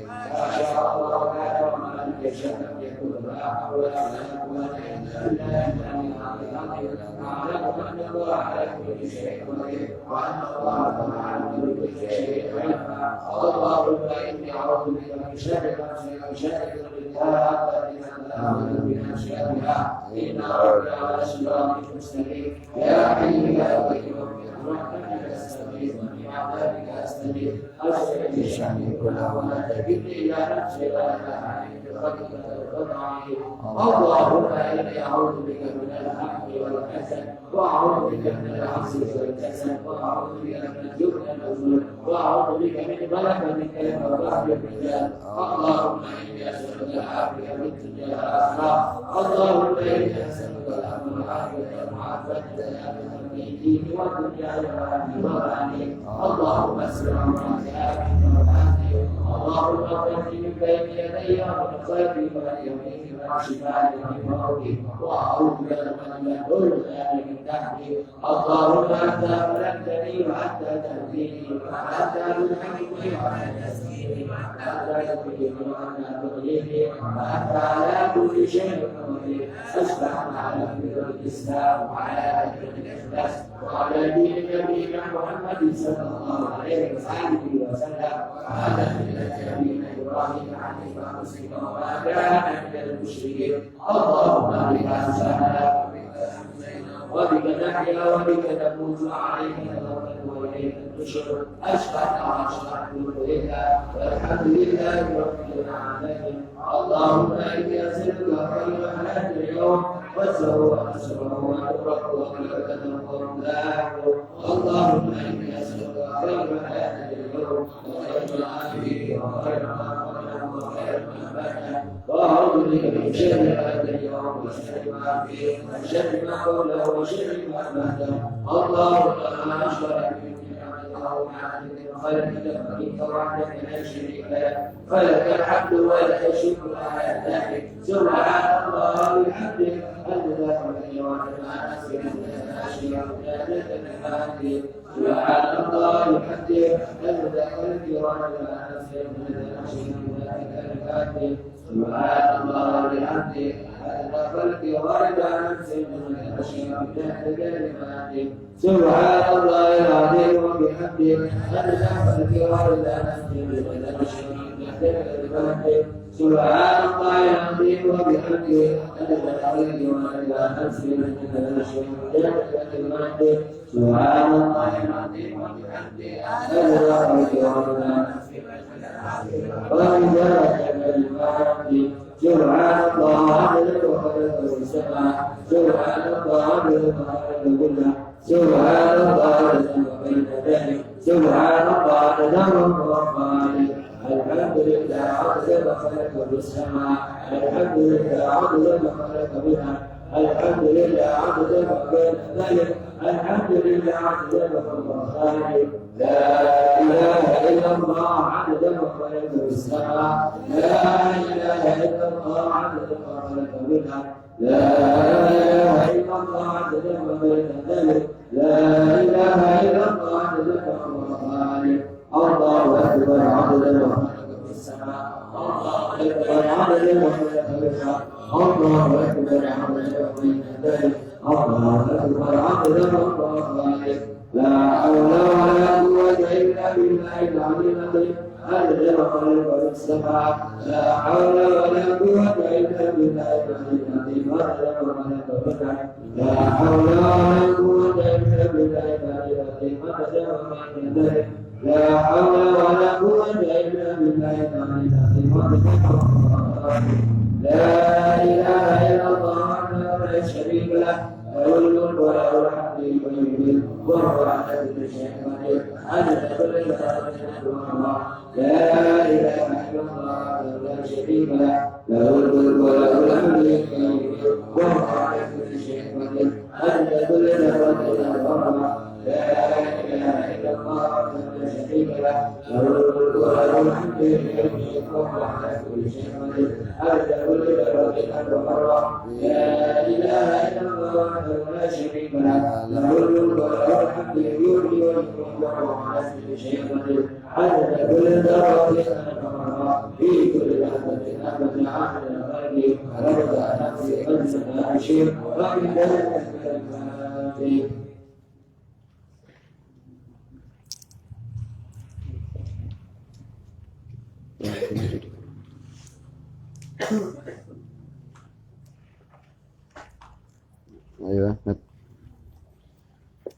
ما شاء الله كان وما لم يشاء لم يكن لا حول ولا قوة إلا بالله أعلم أن الله على كل شيء قدير وأن الله على كل شيء عليم اللهم إني أعوذ بك من شر نفسي وشر الدابة أعوذ بك من شرها إنه على صراط مستقيم يا حي يا قيوم برحمتك أستغيث ومن عذابك أستغيث أسألك شأني كله ولا تكلني إلى نفسي ولا تعني بفضلك وتضعي اللهم إني أعوذ بك من الهم والحزن وأعوذ بك من العجز والكسل وأعوذ بك من الجبن والذل وأعوذ بك من غلبة وقهر الرجال اللهم إني أسألك العافية في الدنيا والآخرة اللهم إني أسألك الأمن والعافية والمعافاة في الدين والدنيا والآخرة اللهم اسر عوراتي آمين وآمين اللهم اغفرني من بين يدي ومن خلفي ومن يميني ومن شمالي ومن فوقي وأعوذ بك من يدل من تحتي اللهم أنت أملكتني وأنت تهديني وأنت تلحقني وأنت تسقيني وأنت تكفيني وأنت تغنيني وأنت على كل شيء قدير أشفعنا على فكرة الإسلام وعلى أهل الإخلاص وعلى دين نبينا محمد صلى الله عليه وآله وسلم وعلى ملة أبينا إبراهيم حنيفا مسلما وما كان من المشركين اللهم بك أسلمنا وبك نحيا وبك نموت وعليك نتوكل واليك النشور اشفعنا واشفعت اليك والحمد لله رب العالمين اللهم اني اسالك خير هذا اليوم وسره ونصره ونصره وبركه الله اللهم اني اسالك خير هذا اليوم وخير ما فيه وخير ما قبله وخير ما بعده واعوذ بك من شر هذا اليوم وشر ما فيه وشر ما قبله وشر ما بعده اللهم ما اشرك بك خلقك فمنك وحدك لا شريك لك فلك الحمد ولك الشكر على ذلك سبحان الله وبحمده عدد خلقه وعدد أشياء سبحان الله وبحمده عدد خلقه وعدد أشياء سبحان الله وبحمده عدد خلقه وعدد أشياء كلماته سبحان الله العظيم وبحمده عدد خلقه وعدد أشياء سبحان الله العظيم وبحمده عدد خلقه وعدد أشياء سبحان الله العظيم وبحمده عدد خلقه وعدد سبحان الله عدد خلقه السماء سبحان الله عدد خلقه الدنيا سبحان الله عدد بين ذلك سبحان الله عدد الرحمن الحمد لله عدد خلقه السماء الحمد لله عدد خلقه بها الحمد لله عدد بين ذلك الحمد لله عدد خلقه لا إله إلا الله عدد خلقه السماء لا إله إلا الله عدد خلقه بها لا إله إلا الله عدد بين ذلك لا إله إلا الله عدد خلقه الله أكبر عدد خلقه السماء الله أكبر عدد خلقه بها الله أكبر عدد بين ذلك الله أكبر عدد خلقه لا حول ولا قوة إلا بالله العلي العظيم عدد خلقه السماء لا حول ولا قوة إلا بالله العلي العظيم عدد خلقه السماء لا حول ولا قوة إلا بالله العلي العظيم عدد خلقه السماء لا حول ولا قوة إلا بالله العلي العظيم عدد خلقه لا إله إلا الله وحده لا شريك له له الملك وله الحمد يحيي وهو على كل شيء قدير عدد كل الله لا اله الا الله لا شريك له له الملك وله الحمد يحيي وهو على كل شيء قدير عدد كل الله لا اله الا الله لا شريك له له الملك وله الحمد يحيي وهو على كل شيء قدير عدد كل الله لا اله الا الله لا شريك له له الملك وله الحمد يحيي ويميت وهو على كل شيء قدير عدد كل ذرة في كل لحظة أبدا عدد غيري رد نفسي أنت أشير وإن كلماتي أيوة.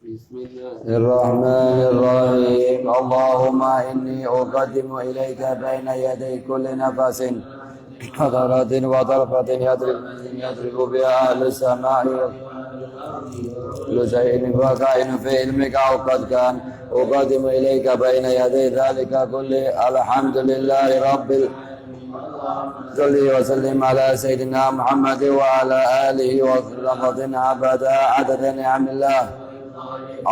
بسم الله الرحمن الرحيم. اللهم إني أقدم إليك بين يدي كل نفس حضرة وطرفة يضرب بها أهل السماء كل شيء وكائن في علمك أو قد كان. أقدم إليك بين يدي ذلك كله. الحمد لله رب صل وسلم على سيدنا محمد وعلى آله وسلم أبدا عدد نعم الله.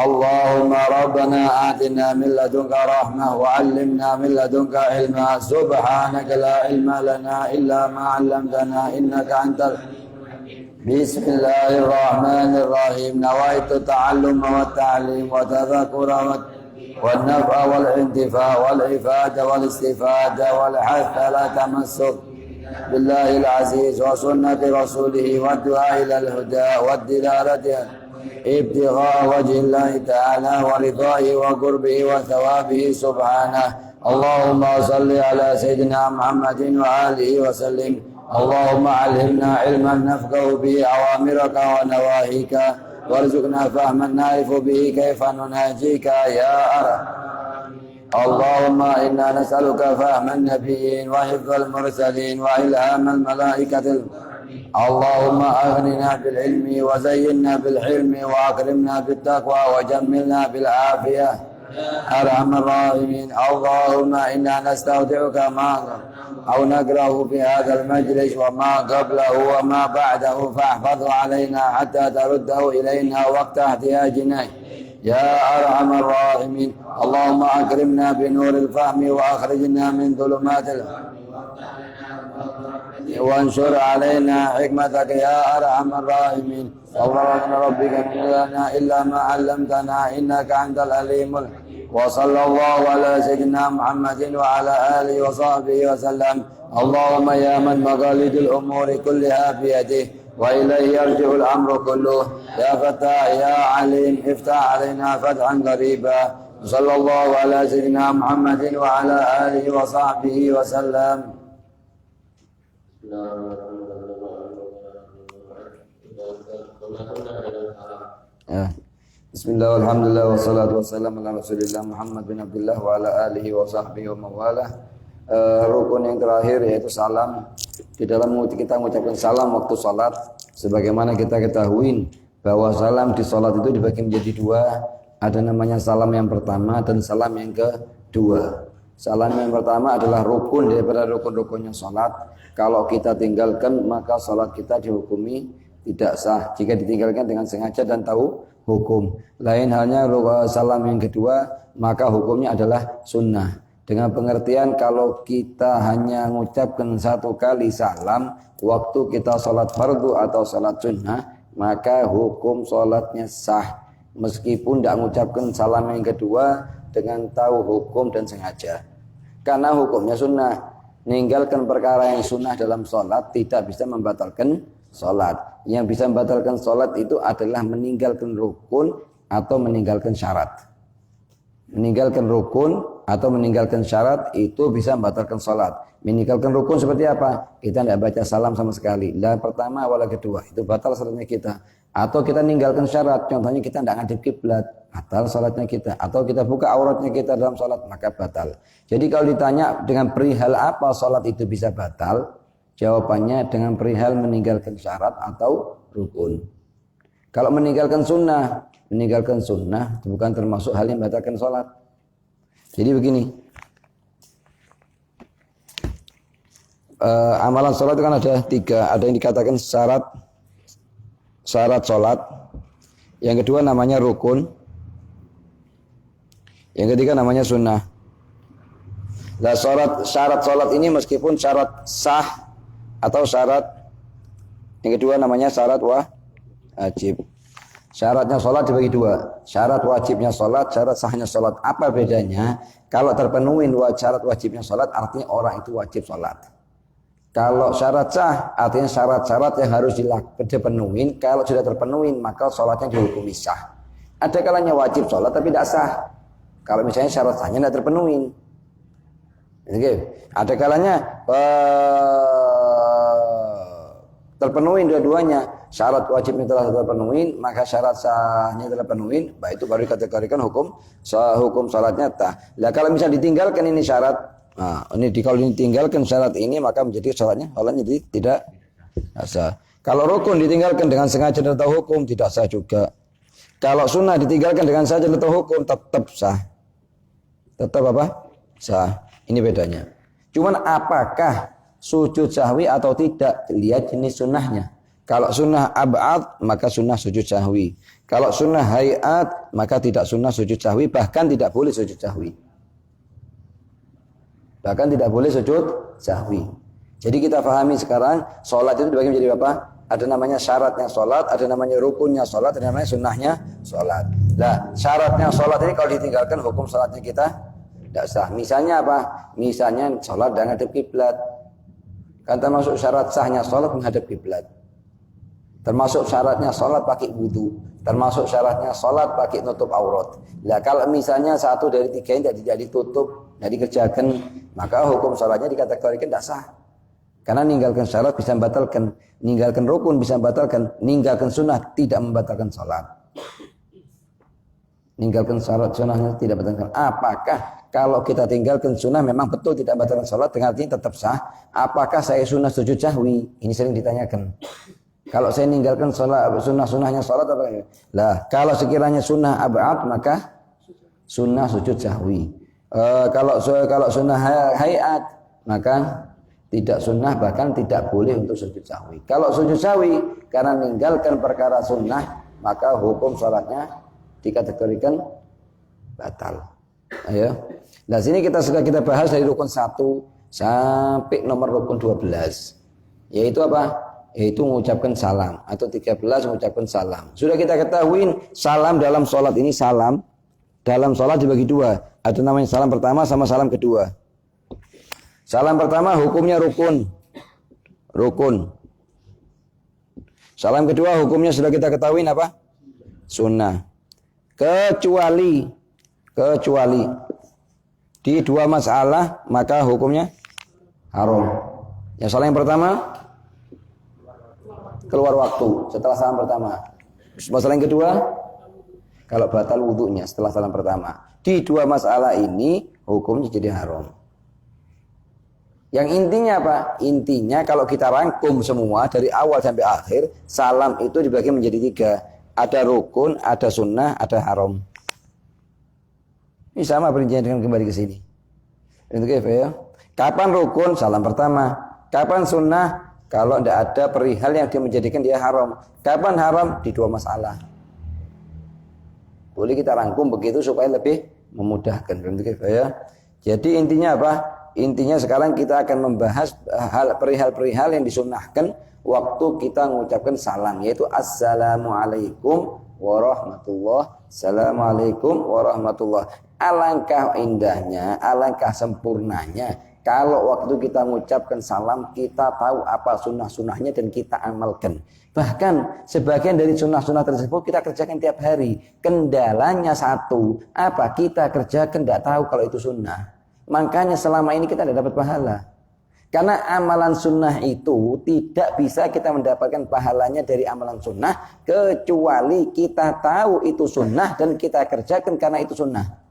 اللهم ربنا آتنا من لدنك رحمة وعلمنا من لدنك علما. سبحانك لا علم لنا إلا ما علمتنا إنك أنت. بسم الله الرحمن الرحيم. نويت التعلم والتعليم وتذكر والنفع والانتفاع والإفادة والاستفادة والحث على تمسك بالله العزيز وسنة رسوله والدعاء إلى الهدى والدلالة ابتغاء وجه الله تعالى ورضاه وقربه وثوابه سبحانه. اللهم صل على سيدنا محمد وآله وسلم. اللهم علمنا علما نفقه به أوامرك ونواهيك وارزقنا فهما نعرف به كيف نناجيك يا أرحم. اللهم إنا نسألك فهم النبيين وحفظ المرسلين وإلهام الملائكة. اللهم أغننا بالعلم وزينا بالحلم وأكرمنا بالتقوى وجملنا بالعافية أرحم الراحمين. اللهم إنا نستودعك ما أو نقرأه في هذا المجلس وما قبله وما بعده فاحفظه علينا حتى ترده إلينا وقت احتياجنا يا أرحم الراحمين. اللهم أكرمنا بنور الفهم وأخرجنا من ظلمات وانشر علينا حكمتك يا أرحم الراحمين. اللهم ربك لنا إلا ما علمتنا إنك أنت العليم. وصلى الله على سيدنا محمد وعلى آله وصحبه وسلم. اللهم يا من مقاليد الأمور كلها بيده وإليه يرجع الأمر كله. يا فتاح يا عليم افتح علينا فتحا قريبا. صلى الله على سيدنا محمد وعلى آله وصحبه وسلم. Bismillah, alhamdulillah, wassalatu wassalamu ala rasulillah Muhammad bin Abdullah wa ala alihi wa sahbihi wa mawalah. Rukun yang terakhir yaitu salam. Di dalam kita mengucapkan salam waktu salat, sebagaimana kita ketahui bahwa salam di salat itu dibagi menjadi dua. Ada namanya salam yang pertama dan salam yang kedua. Salam yang pertama adalah rukun daripada rukun-rukunnya salat. Kalau kita tinggalkan maka salat kita dihukumi tidak sah jika ditinggalkan dengan sengaja dan tahu hukum. Lain halnya salam yang kedua, maka hukumnya adalah sunnah. Dengan pengertian kalau kita hanya mengucapkan satu kali salam waktu kita salat fardu atau salat sunnah, maka hukum salatnya sah. Meskipun tidak mengucapkan salam yang kedua dengan tahu hukum dan sengaja. Karena hukumnya sunnah. Meninggalkan perkara yang sunnah dalam salat tidak bisa membatalkan salat. Yang bisa membatalkan salat itu adalah meninggalkan rukun atau meninggalkan syarat. Meninggalkan rukun atau meninggalkan syarat itu bisa membatalkan salat. Meninggalkan rukun seperti apa? Kita tidak baca salam sama sekali. La pertama wala kedua itu batal salatnya kita. Atau kita meninggalkan syarat, contohnya kita tidak ngadep kiblat, batal salatnya kita. Atau kita buka auratnya kita dalam salat, maka batal. Jadi kalau ditanya dengan perihal apa salat itu bisa batal, jawabannya dengan perihal meninggalkan syarat atau rukun. Kalau meninggalkan sunnah itu bukan termasuk hal yang membatalkan salat. Jadi begini, amalan salat itu kan ada tiga. Ada yang dikatakan syarat salat. Yang kedua namanya rukun. Yang ketiga namanya sunnah. Nah, syarat salat ini meskipun syarat sah atau syarat yang kedua namanya syarat wajib. Syaratnya sholat dibagi dua. Syarat wajibnya sholat, syarat sahnya sholat. Apa bedanya? Kalau terpenuhi syarat wajibnya sholat, artinya orang itu wajib sholat. Kalau syarat sah, artinya syarat-syarat yang harus dipenuhi. Kalau sudah terpenuhi, maka sholatnya dihukumi sah. Ada kalanya wajib sholat tapi tidak sah. Kalau misalnya syarat sahnya tidak terpenuhi. Ada kalanya terpenuhi dua-duanya. Syarat wajibnya telah terpenuhi, maka syarat sahnya telah terpenuhi, baik itu baru dikategorikan hukum salatnya tah. Lah kalau misalnya ditinggalkan ini syarat, kalau ditinggalkan syarat ini maka menjadi salatnya jadi tidak sah. Kalau rukun ditinggalkan dengan sengaja dan tahu hukum tidak sah juga. Kalau sunnah ditinggalkan dengan sengaja dan tahu hukum tetap sah. Tetap apa? Sah. Ini bedanya. Cuman apakah sujud sahwi atau tidak? Lihat jenis sunnahnya. Kalau sunnah ab'ad, maka sunnah sujud sahwi. Kalau sunnah hayat, maka tidak sunnah sujud sahwi. Bahkan tidak boleh sujud sahwi. Bahkan tidak boleh sujud sahwi. Jadi kita pahami sekarang, sholat itu dibagi menjadi apa? Ada namanya syaratnya sholat, ada namanya rukunnya sholat, ada namanya sunnahnya sholat. Nah, syaratnya sholat ini kalau ditinggalkan, hukum sholatnya kita tidak sah. Misalnya apa? Misalnya sholat dan menghadap kiblat. Kan termasuk syarat sahnya sholat menghadap kiblat. Termasuk syaratnya sholat pakai wudu. Termasuk syaratnya sholat pakai nutup aurat. Nah kalau misalnya satu dari tiga ini tidak ditutup, tidak dikerjakan, maka hukum sholatnya dikategorikan tidak sah. Karena ninggalkan syarat bisa membatalkan, ninggalkan rukun bisa membatalkan, ninggalkan sunnah tidak membatalkan sholat. Ninggalkan syarat sunnahnya tidak membatalkan. Apakah kalau kita tinggalkan sunnah memang betul tidak membatalkan sholat, dengan artinya tetap sah? Apakah saya sunnah sujud sahwi? Ini sering ditanyakan. Kalau saya ninggalkan sunnah-sunnahnya sholat apa? Lah, kalau sekiranya sunnah ab'ad maka sunnah sujud sahwi. Kalau sunnah hayat maka tidak sunnah, bahkan tidak boleh untuk sujud sahwi. Kalau sujud sahwi karena meninggalkan perkara sunnah, maka hukum sholatnya dikategorikan batal. Ayo. Nah, sini kita bahas dari rukun 1 sampai nomor rukun 12. Yaitu apa? Yaitu mengucapkan salam, atau 13 mengucapkan salam. Sudah kita ketahui salam dalam sholat ini, salam dalam sholat dibagi dua. Ada namanya salam pertama sama salam kedua. Salam pertama hukumnya rukun. Salam kedua hukumnya sudah kita ketahui apa? Sunnah. Kecuali di dua masalah maka hukumnya haram. Yang salam yang pertama keluar waktu setelah salam pertama. Masalah yang kedua, kalau batal wudunya setelah salam pertama. Di dua masalah ini hukumnya jadi haram. Yang intinya apa? Intinya kalau kita rangkum semua dari awal sampai akhir, salam itu dibagi menjadi 3. Ada rukun, ada sunnah, ada haram. Ini sama perincian dengan kembali ke sini. Ya. Kapan rukun? Salam pertama. Kapan sunnah? Kalau tidak ada perihal yang dia menjadikan dia haram. Kapan haram? Di dua masalah. Boleh kita rangkum begitu supaya lebih memudahkan. Ya. Jadi intinya apa? Intinya sekarang kita akan membahas perihal-perihal yang disunnahkan waktu kita mengucapkan salam. Yaitu Assalamualaikum warahmatullah. Assalamualaikum warahmatullah. Alangkah indahnya, alangkah sempurnanya kalau waktu kita mengucapkan salam, kita tahu apa sunnah-sunnahnya dan kita amalkan. Bahkan sebagian dari sunnah-sunnah tersebut kita kerjakan tiap hari. Kendalanya satu, apa? Kita kerjakan tidak tahu kalau itu sunnah. Makanya selama ini kita tidak dapat pahala. Karena amalan sunnah itu tidak bisa kita mendapatkan pahalanya dari amalan sunnah, kecuali kita tahu itu sunnah dan kita kerjakan karena itu sunnah.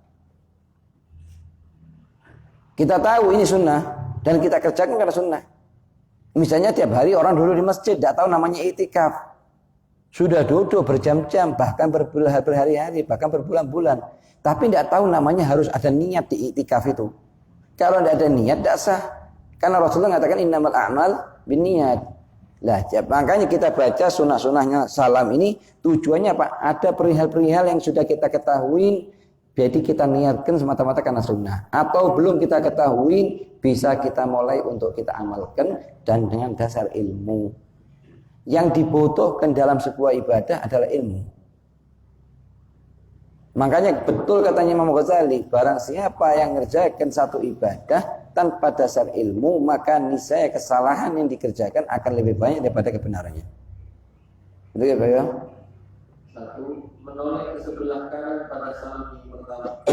Kita tahu ini sunnah dan kita kerjakan karena sunnah. Misalnya tiap hari orang duduk di masjid, tidak tahu namanya itikaf. Sudah duduk berjam-jam, bahkan berhari-hari, bahkan berbulan-bulan. Tapi tidak tahu namanya harus ada niat di itikaf itu. Kalau tidak ada niat, tidak sah. Karena Rasulullah mengatakan innamal a'mal binniyat. Lah, makanya kita baca sunnah-sunnahnya salam ini tujuannya apa? Ada perihal-perihal yang sudah kita ketahui. Jadi kita niatkan semata-mata karena sunnah. Atau belum kita ketahui, bisa kita mulai untuk kita amalkan dan dengan dasar ilmu. Yang dibutuhkan dalam sebuah ibadah adalah ilmu. Makanya betul katanya Imam Ghazali, barang siapa yang ngerjakan satu ibadah tanpa dasar ilmu, maka niscaya kesalahan yang dikerjakan akan lebih banyak daripada kebenarannya. Betul ya Pak ya? Satu, menoleh ke sebelah kanan pada salam yang pertama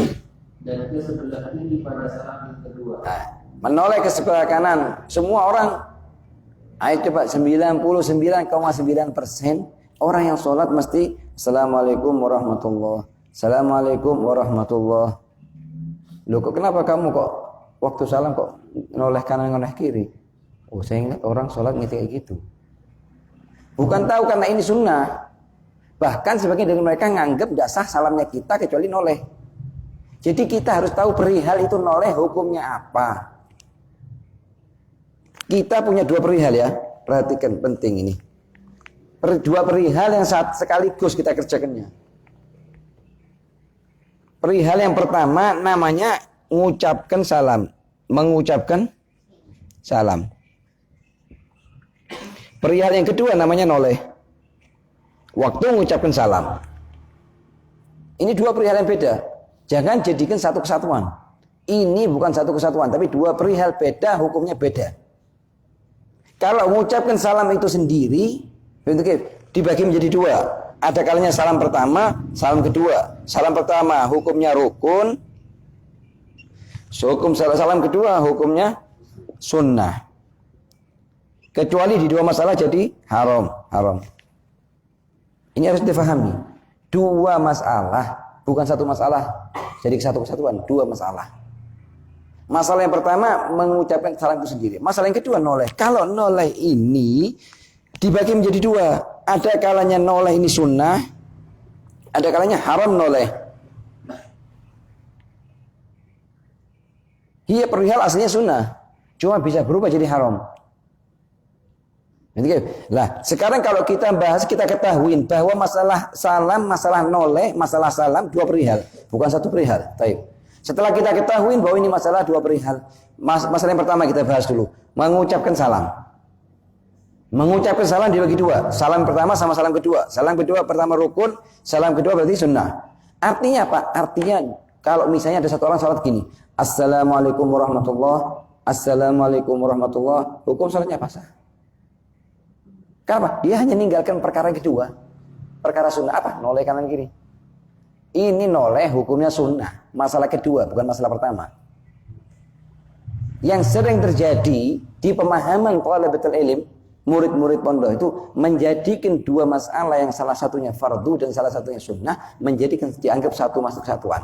dan ke sebelah kiri pada salam yang kedua. Nah, menoleh ke sebelah kanan, semua orang, ayo coba 99,9% orang yang sholat mesti Assalamualaikum warahmatullahi. Assalamualaikum warahmatullahi. Loh kok kenapa kamu kok waktu salam kok noleh kanan noleh kiri? Oh saya ingat orang sholat ngerti kayak gitu. Bukan tahu karena ini sunnah. Bahkan sebagian dari mereka nganggap tidak sah salamnya kita kecuali noleh. Jadi kita harus tahu perihal itu noleh hukumnya apa. Kita punya dua perihal ya. Perhatikan penting ini. Dua perihal yang sekaligus kita kerjakannya. Perihal yang pertama namanya mengucapkan salam. Mengucapkan salam. Perihal yang kedua namanya noleh. Waktu mengucapkan salam. Ini dua perihal yang beda. Jangan jadikan satu kesatuan. Ini bukan satu kesatuan, tapi dua perihal beda, hukumnya beda. Kalau mengucapkan salam itu sendiri, dibagi menjadi dua. Ada kalanya salam pertama, salam kedua. Salam pertama hukumnya rukun. Hukum salam kedua hukumnya sunnah. Kecuali di dua masalah jadi haram. Ini harus difahami. Dua masalah, bukan satu masalah. Jadi satu kesatuan, dua masalah. Masalah yang pertama mengucapkan salam itu sendiri. Masalah yang kedua noleh. Kalau noleh ini dibagi menjadi dua. Ada kalanya noleh ini sunnah, ada kalanya haram noleh. Iya perihal aslinya sunnah, cuma bisa berubah jadi haram. Lah sekarang kalau kita bahas, kita ketahuin bahwa masalah salam, masalah noleh, masalah salam dua perihal, bukan satu perihal. Baik. Setelah kita ketahuin bahwa ini masalah dua perihal, masalah yang pertama kita bahas dulu, mengucapkan salam. Mengucapkan salam dibagi dua. Salam pertama sama salam kedua. Salam kedua pertama rukun, salam kedua berarti sunnah. Artinya apa? Artinya kalau misalnya ada satu orang salat gini, Assalamualaikum warahmatullahi, Assalamualaikum warahmatullahi, hukum salatnya apa sah? Kenapa? Dia hanya meninggalkan perkara kedua. Perkara sunnah apa? Noleh kanan kiri. Ini noleh hukumnya sunnah. Masalah kedua, bukan masalah pertama. Yang sering terjadi di pemahaman thalabatul ilm, murid-murid pondok itu menjadikan dua masalah yang salah satunya fardu dan salah satunya sunnah menjadikan dianggap satu kesatuan.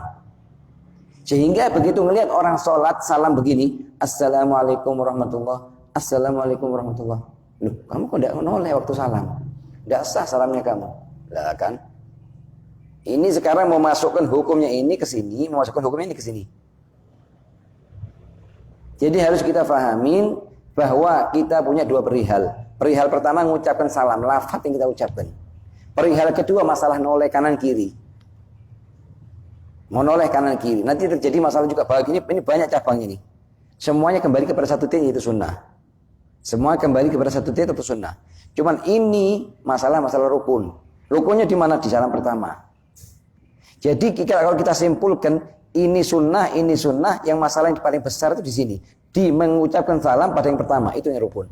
Sehingga begitu melihat orang sholat salam begini, Assalamualaikum warahmatullahi, Assalamualaikum warahmatullahi. Loh, kamu kok tidak noleh waktu salam? Tidak sah salamnya kamu. Lah kan? Ini sekarang mau masukkan hukumnya ini ke sini, mau masukkan hukumnya ini ke sini. Jadi harus kita fahamin bahwa kita punya dua perihal. Perihal pertama mengucapkan salam, lafaz yang kita ucapkan. Perihal kedua masalah noleh kanan kiri. Mau noleh kanan kiri. Nanti terjadi masalah juga bagi ini banyak cabang ini. Semuanya kembali kepada satu titik yaitu sunnah. Semua kembali kepada satu titik atau sunnah. Cuman ini masalah rukun. Rukunnya di mana? Di salam pertama. Jadi kalau kita simpulkan ini sunnah, yang masalah yang paling besar itu di sini. Di mengucapkan salam pada yang pertama, itu yang rukun.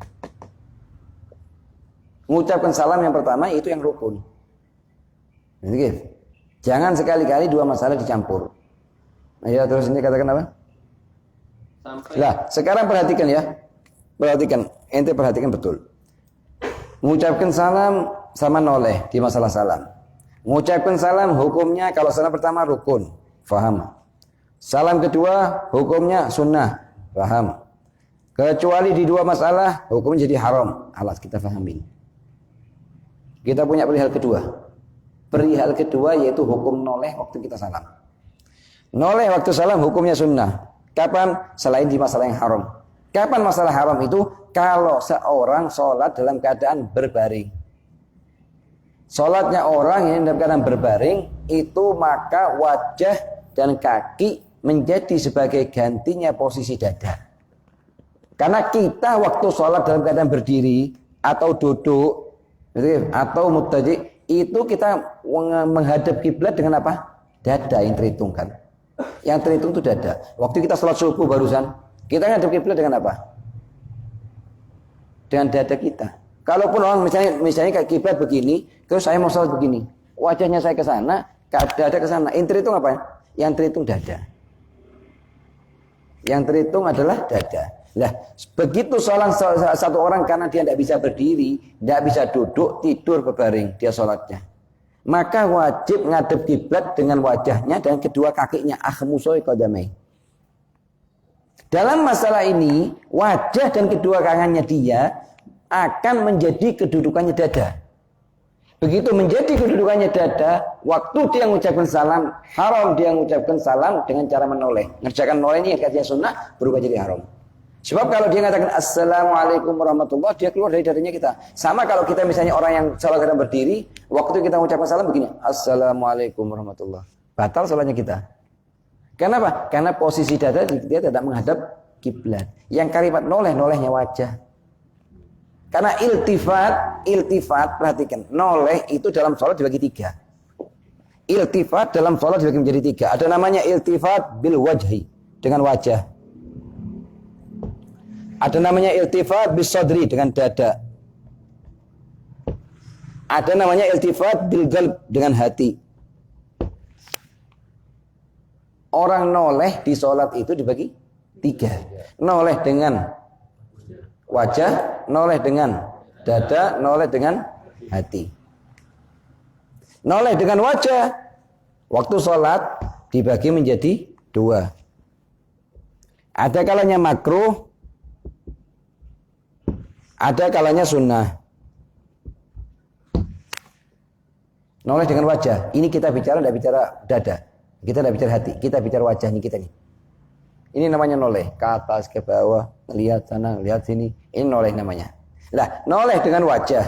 Mengucapkan salam yang pertama itu yang rukun. Gitu. Jangan sekali-kali dua masalah dicampur. Nah, ya terus ini katakan apa? Lah, sekarang perhatikan ya. Perhatikan, ente perhatikan betul. Mengucapkan salam sama noleh di masalah salam. Mengucapkan salam hukumnya kalau salam pertama rukun, faham. Salam kedua hukumnya sunnah, paham. Kecuali di dua masalah hukumnya jadi haram. Alas kita fahamin. Kita punya perihal kedua. Perihal kedua yaitu hukum noleh waktu kita salam. Noleh waktu salam hukumnya sunnah. Kapan? Selain di masalah yang haram. Kapan masalah haram itu? Kalau seorang sholat dalam keadaan berbaring. Sholatnya orang yang dalam keadaan berbaring itu maka wajah dan kaki menjadi sebagai gantinya posisi dada. Karena kita waktu sholat dalam keadaan berdiri atau duduk atau muttaji itu kita menghadap kiblat dengan apa? Dada yang terhitung kan. Yang terhitung itu dada. Waktu kita sholat subuh barusan, kita ngadep kiblat dengan apa? Dengan dada kita. Kalaupun orang misalnya kayak kiblat begini, terus saya mau sholat begini, wajahnya saya ke sana, dada ke sana. Yang terhitung apa? Yang terhitung dada. Yang terhitung adalah dada. Lah, begitu satu orang karena dia tidak bisa berdiri, tidak bisa duduk, tidur berbaring dia sholatnya. Maka wajib ngadep kiblat dengan wajahnya dan kedua kakinya akhmusoi qadamai. Dalam masalah ini, wajah dan kedua kakinya dia akan menjadi kedudukannya dada. Begitu menjadi kedudukannya dada, waktu dia mengucapkan salam, haram dia mengucapkan salam dengan cara menoleh. Ngerjakan menoleh ini katanya sunnah, berubah jadi haram. Sebab kalau dia mengatakan assalamualaikum warahmatullah, dia keluar dari dadanya kita. Sama kalau kita misalnya orang yang salat kadang berdiri, waktu kita mengucapkan salam begini, assalamualaikum warahmatullah. Batal salatnya kita. Kenapa? Karena posisi dada dia tidak menghadap kiblat. Yang kalimat nolehnya wajah. Karena iltifat, perhatikan, noleh itu dalam sholat dibagi 3. Iltifat dalam sholat dibagi menjadi 3. Ada namanya iltifat bil wajhi, dengan wajah. Ada namanya iltifat bis sadri, dengan dada. Ada namanya iltifat bil qalb, dengan hati. Orang noleh di sholat itu dibagi 3. Noleh dengan wajah, noleh dengan dada, noleh dengan hati. Noleh dengan wajah waktu sholat dibagi menjadi 2. Ada kalanya makruh, ada kalanya sunnah. Noleh dengan wajah. Ini kita bicara, tidak bicara dada. Kita tidak bicara hati, kita bicara wajahnya kita nih. Ini namanya noleh, ke atas, ke bawah, lihat sana, lihat sini. Ini noleh namanya. Lah, noleh dengan wajah.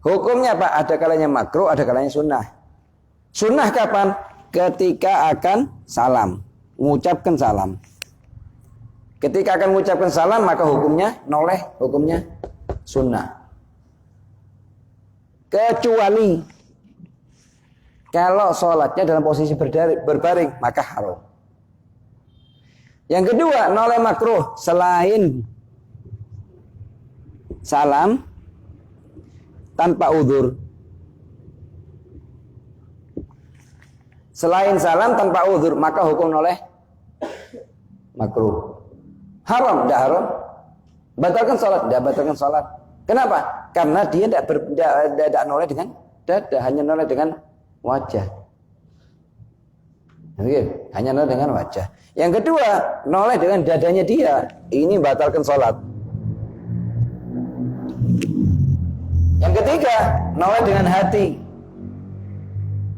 Hukumnya apa? Ada kalanya makruh, ada kalanya sunnah. Sunnah kapan? Ketika akan salam, mengucapkan salam. Ketika akan mengucapkan salam, maka hukumnya noleh, hukumnya sunnah. Kecuali kalau sholatnya dalam posisi berbaring, maka haram. Yang kedua, noleh makruh selain salam tanpa udzur. Selain salam tanpa udzur, maka hukum noleh makruh. Haram, tidak haram. Batalkan sholat, tidak batalkan sholat. Kenapa? Karena dia tidak noleh dengan dada, hanya noleh dengan wajah. Oke, hanya noleh dengan wajah. Yang kedua, noleh dengan dadanya dia. Ini batalkan sholat. Yang ketiga, noleh dengan hati.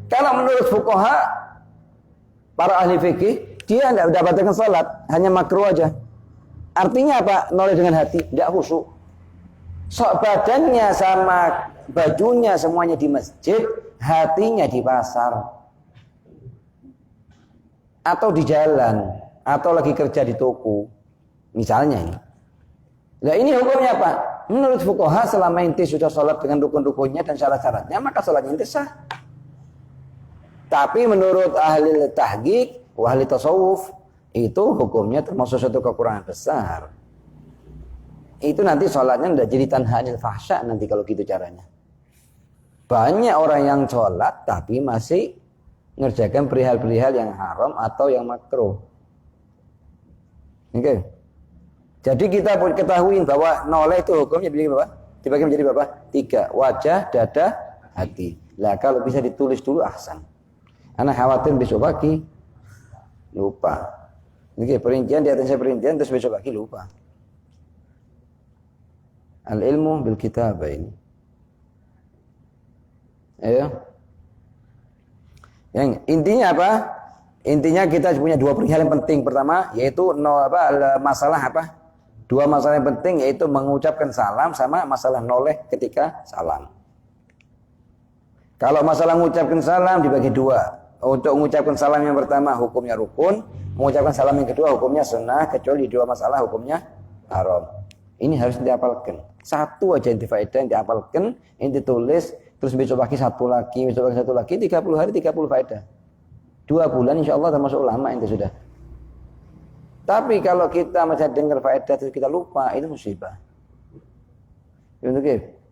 Karena menurut fuqaha, para ahli fikih, dia tidak batalkan sholat, hanya makruh aja. Artinya apa? Noleh dengan hati, tidak khusyuk. Badannya sama bajunya semuanya di masjid, hatinya di pasar. Atau di jalan, atau lagi kerja di toko. Misalnya ini. Nah ini hukumnya apa? Menurut fuqaha selama inti sudah sholat dengan rukun-rukunnya dan syarat-syaratnya, maka sholatnya inti sah. Tapi menurut ahli tahqiq, ahli tasawuf, itu hukumnya termasuk satu kekurangan besar. Itu nanti sholatnya udah jadi tanhanil fahsya nanti kalau gitu caranya. Banyak orang yang sholat tapi masih ngerjakan perihal-perihal yang haram atau yang makruh. Oke. Jadi kita ketahui bahwa noleh itu hukumnya dibagi menjadi berapa? 3. Wajah, dada, hati. Lah kalau bisa ditulis dulu ahsan. Anak khawatir besok pagi lupa. Oke, perincian di atasnya perincian terus besok pagi lupa. Al ilmu bil kitabain. Ayo. Yang intinya apa? Intinya kita punya 2 perihal yang penting. Pertama yaitu masalah apa? 2 masalah yang penting yaitu mengucapkan salam sama masalah noleh ketika salam. Kalau masalah mengucapkan salam dibagi 2. Untuk mengucapkan salam yang pertama hukumnya rukun, mengucapkan salam yang kedua hukumnya sunnah, kecuali 2 masalah hukumnya haram. Ini harus dihafalkan. 1 aja inti faedah yang dihafalkan, yang ditulis, terus besok pagi 1 lagi, besok pagi 1 lagi, 30 hari 30 faedah. 2 bulan insya Allah termasuk ulama itu sudah. Tapi kalau kita masih dengar faedah terus kita lupa, itu musibah.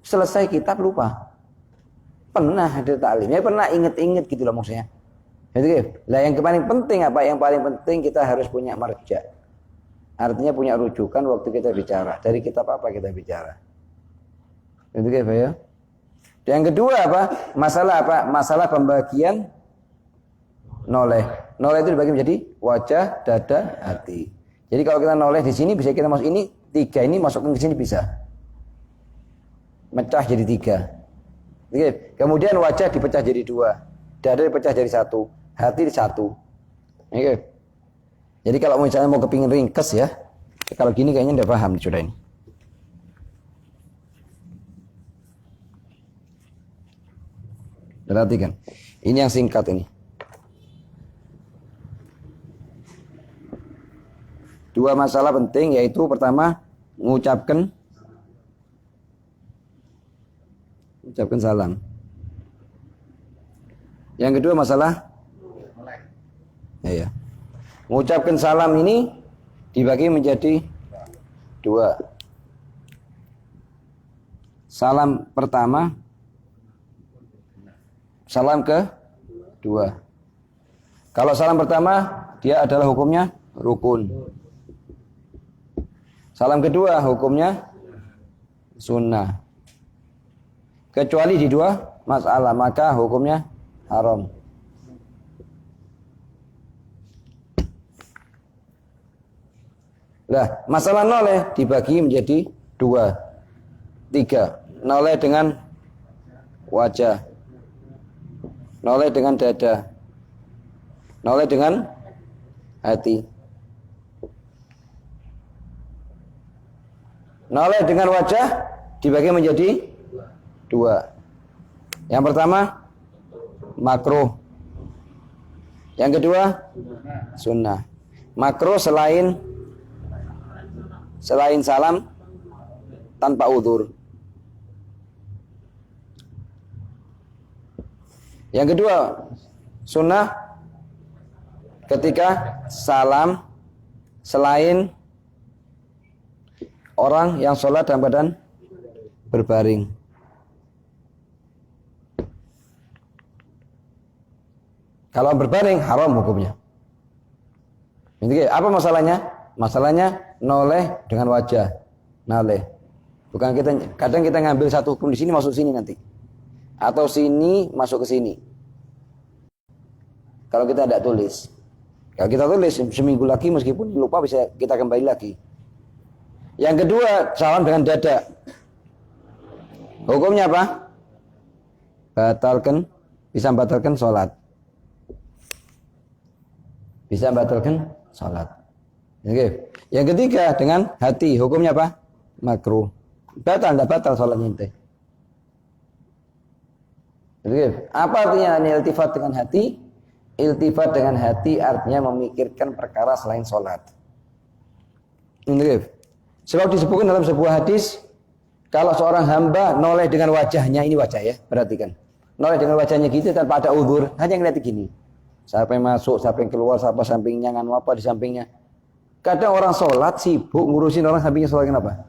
Selesai kitab lupa. Pernah ada taklim, ya pernah inget-inget gitu loh maksudnya. Lah yang paling penting apa? Yang paling penting kita harus punya marja. Artinya punya rujukan waktu kita bicara. Dari kitab apa kita bicara. Itu ya. Yang kedua apa? Masalah apa? Masalah pembagian noleh. Noleh itu dibagi menjadi wajah, dada, hati. Jadi kalau kita noleh di sini bisa kita masuk ini 3 ini masukkan ke sini bisa. Mecah jadi 3. Oke. Kemudian wajah dipecah jadi 2, dada dipecah jadi 1, hati 1. Oke. Jadi kalau misalnya mau kepingin ringkes ya, kalau gini kayaknya udah paham sudah ini. Perhatikan, ini yang singkat ini. 2 masalah penting yaitu pertama mengucapkan salam. Yang kedua masalah ya. Mengucapkan salam ini dibagi menjadi 2. Salam pertama, salam kedua. Kalau salam pertama dia adalah hukumnya rukun. Salam kedua hukumnya sunnah. Kecuali di 2 masalah maka hukumnya haram. Nah, masalah noleh dibagi menjadi 2, 3. Noleh dengan wajah, noleh dengan dada, noleh dengan hati. Noleh dengan wajah dibagi menjadi 2. Yang pertama makruh. Yang kedua sunnah. Makruh selain salam tanpa udzur. Yang kedua sunnah ketika salam selain orang yang sholat dalam keadaan berbaring. Kalau berbaring haram hukumnya. Jadi apa masalahnya? Masalahnya noleh dengan wajah. Noleh. Bukan kadang kita ngambil satu hukum di sini masuk sini nanti. Atau sini masuk ke sini. Kalau kita tidak tulis. Kalau kita tulis seminggu lagi meskipun lupa bisa kita kembali lagi. Yang kedua, salam dengan dada. Hukumnya apa? Bisa membatalkan sholat. Bisa membatalkan sholat. Oke. Yang ketiga dengan hati, hukumnya apa? Makruh. Tidak batal sholatnya ente. Oke. Apa artinya iltifat dengan hati? Iltifat dengan hati artinya memikirkan perkara selain sholat. Oke. Sebab disebutkan dalam sebuah hadis, kalau seorang hamba noleh dengan wajahnya, ini wajah ya, perhatikan. Noleh dengan wajahnya gitu tanpa ada udzur, hanya ngeliat gini. Siapa yang masuk, siapa yang keluar, siapa sampingnya, nganu apa di sampingnya. Kadang orang sholat sibuk ngurusin orang sampingnya sholat kenapa?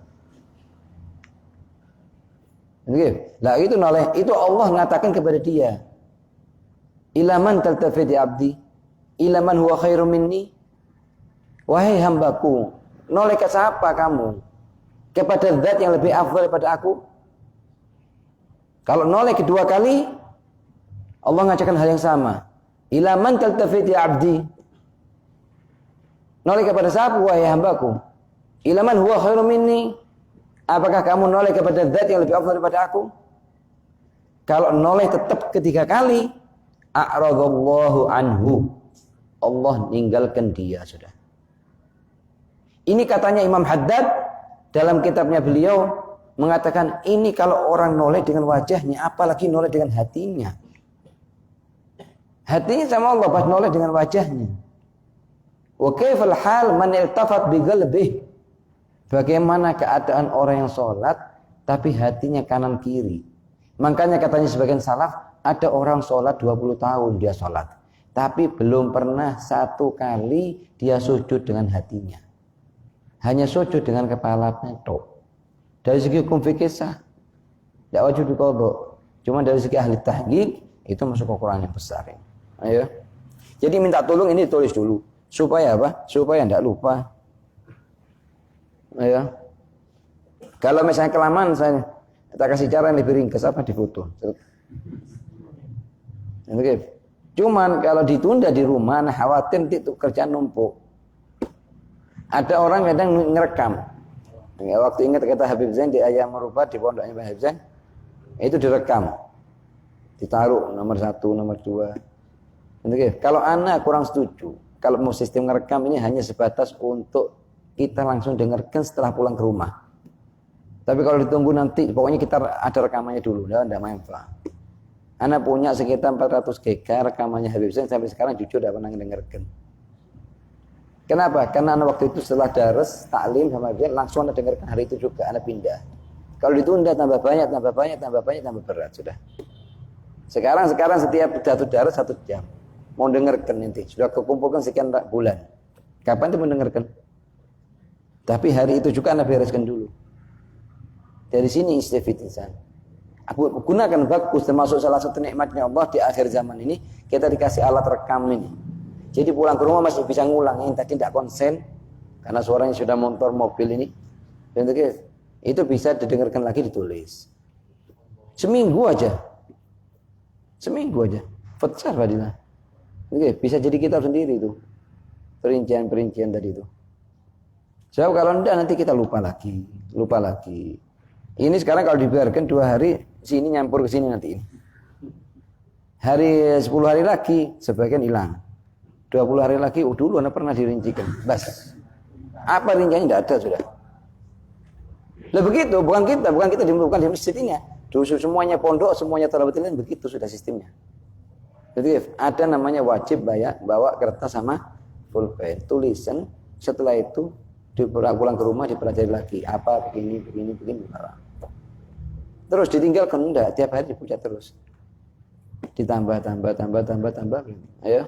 Nah itu noleh, itu Allah mengatakan kepada dia. Ilaman taltafid ya abdi, ilaman huwa khairum minni. Wahai hambaku, noleh ke siapa kamu? Kepada zat yang lebih afdal daripada aku? Kalau noleh kedua kali, Allah mengajarkan hal yang sama. Ilaman taltafid ya abdi. Noleh kepada siapa wahai hambaku? Ilaman huwa khairum minni. Apakah kamu noleh kepada zat yang lebih afdal daripada aku? Kalau noleh tetap ketiga kali, a'radallahu anhu. Allah ninggalkan dia sudah. Ini katanya Imam Haddad dalam kitabnya beliau mengatakan ini kalau orang noleh dengan wajahnya, apalagi noleh dengan hatinya. Hatinya sama Allah pas noleh dengan wajahnya. Wa kaifal hal man iltafat bi qalbihi. Bagaimana keadaan orang yang sholat tapi hatinya kanan kiri. Makanya katanya sebagian salaf ada orang sholat 20 tahun dia sholat. Tapi belum pernah satu kali dia sujud dengan hatinya. Hanya sujud dengan kepalanya tok. Dari segi hukum fikih sah. Tidak wajib diqadha. Cuma dari segi ahli tahqiq itu masuk kekurangan yang besar. Ayo. Jadi minta tolong ini tulis dulu. Supaya apa? Supaya tidak lupa. Ayo. Kalau misalnya kelamaan saya kasih cara yang lebih ringkas apa difoto. Oke. Cuman kalau ditunda di rumah, nah khawatir itu kerjaan numpuk. Ada orang kadang ngerekam. Ya, waktu ingat kata Habib Zain di Ayam Merubah di pondoknya Pak Habib Zain, itu direkam, ditaruh nomor 1, nomor 2. Oke. Kalau anak kurang setuju, kalau mau sistem ngerekam ini hanya sebatas untuk kita langsung dengarkan setelah pulang ke rumah. Tapi kalau ditunggu nanti, pokoknya kita ada rekamannya dulu, tidak manfaat. Anak punya sekitar 400 GB rekamannya Habib Zain sampai sekarang jujur tidak pernah dengarkan. Kenapa? Karena anak waktu itu setelah daras taklim sama Habib Zain langsung anak dengarkan hari itu juga anak pindah. Kalau ditunda tambah banyak, tambah berat sudah. Sekarang setiap satu daras 1 jam. Mau dengarkan nanti sudah kekumpulkan sekian bulan. Kapan dia mendengarkan? Tapi hari itu juga anak bereskan dulu. Dari sini istighfar. Aku gunakan bagus, termasuk salah satu nikmatnya Allah di akhir zaman ini kita dikasih alat rekam ini. Jadi pulang ke rumah masih bisa ngulang yang tadi tidak konsen karena suaranya sudah motor mobil ini. Dan itu bisa didengarkan lagi ditulis. Seminggu aja. Futsal Fadilah. Oke, bisa jadi kitab sendiri itu. Perincian tadi itu. So kalau tidak nanti kita lupa lagi. Ini sekarang kalau dibiarkan 2 hari sini nyampur ke sini nanti ini. Hari 10 hari lagi sebagian hilang. 20 hari lagi dulu Anda pernah dirincikan. Bas. Apa rinciannya tidak ada sudah. Lah begitu, bukan di masjid ini ya. Semuanya pondok, semuanya talabatul ilmi begitu sudah sistemnya. Jadi ada namanya wajib bawa kertas sama pulpen, tulisan. Setelah itu pulang ke rumah dipelajari lagi apa begini. Terus ditinggalkan enggak, tiap hari dipuja terus. Ditambah. Ayo.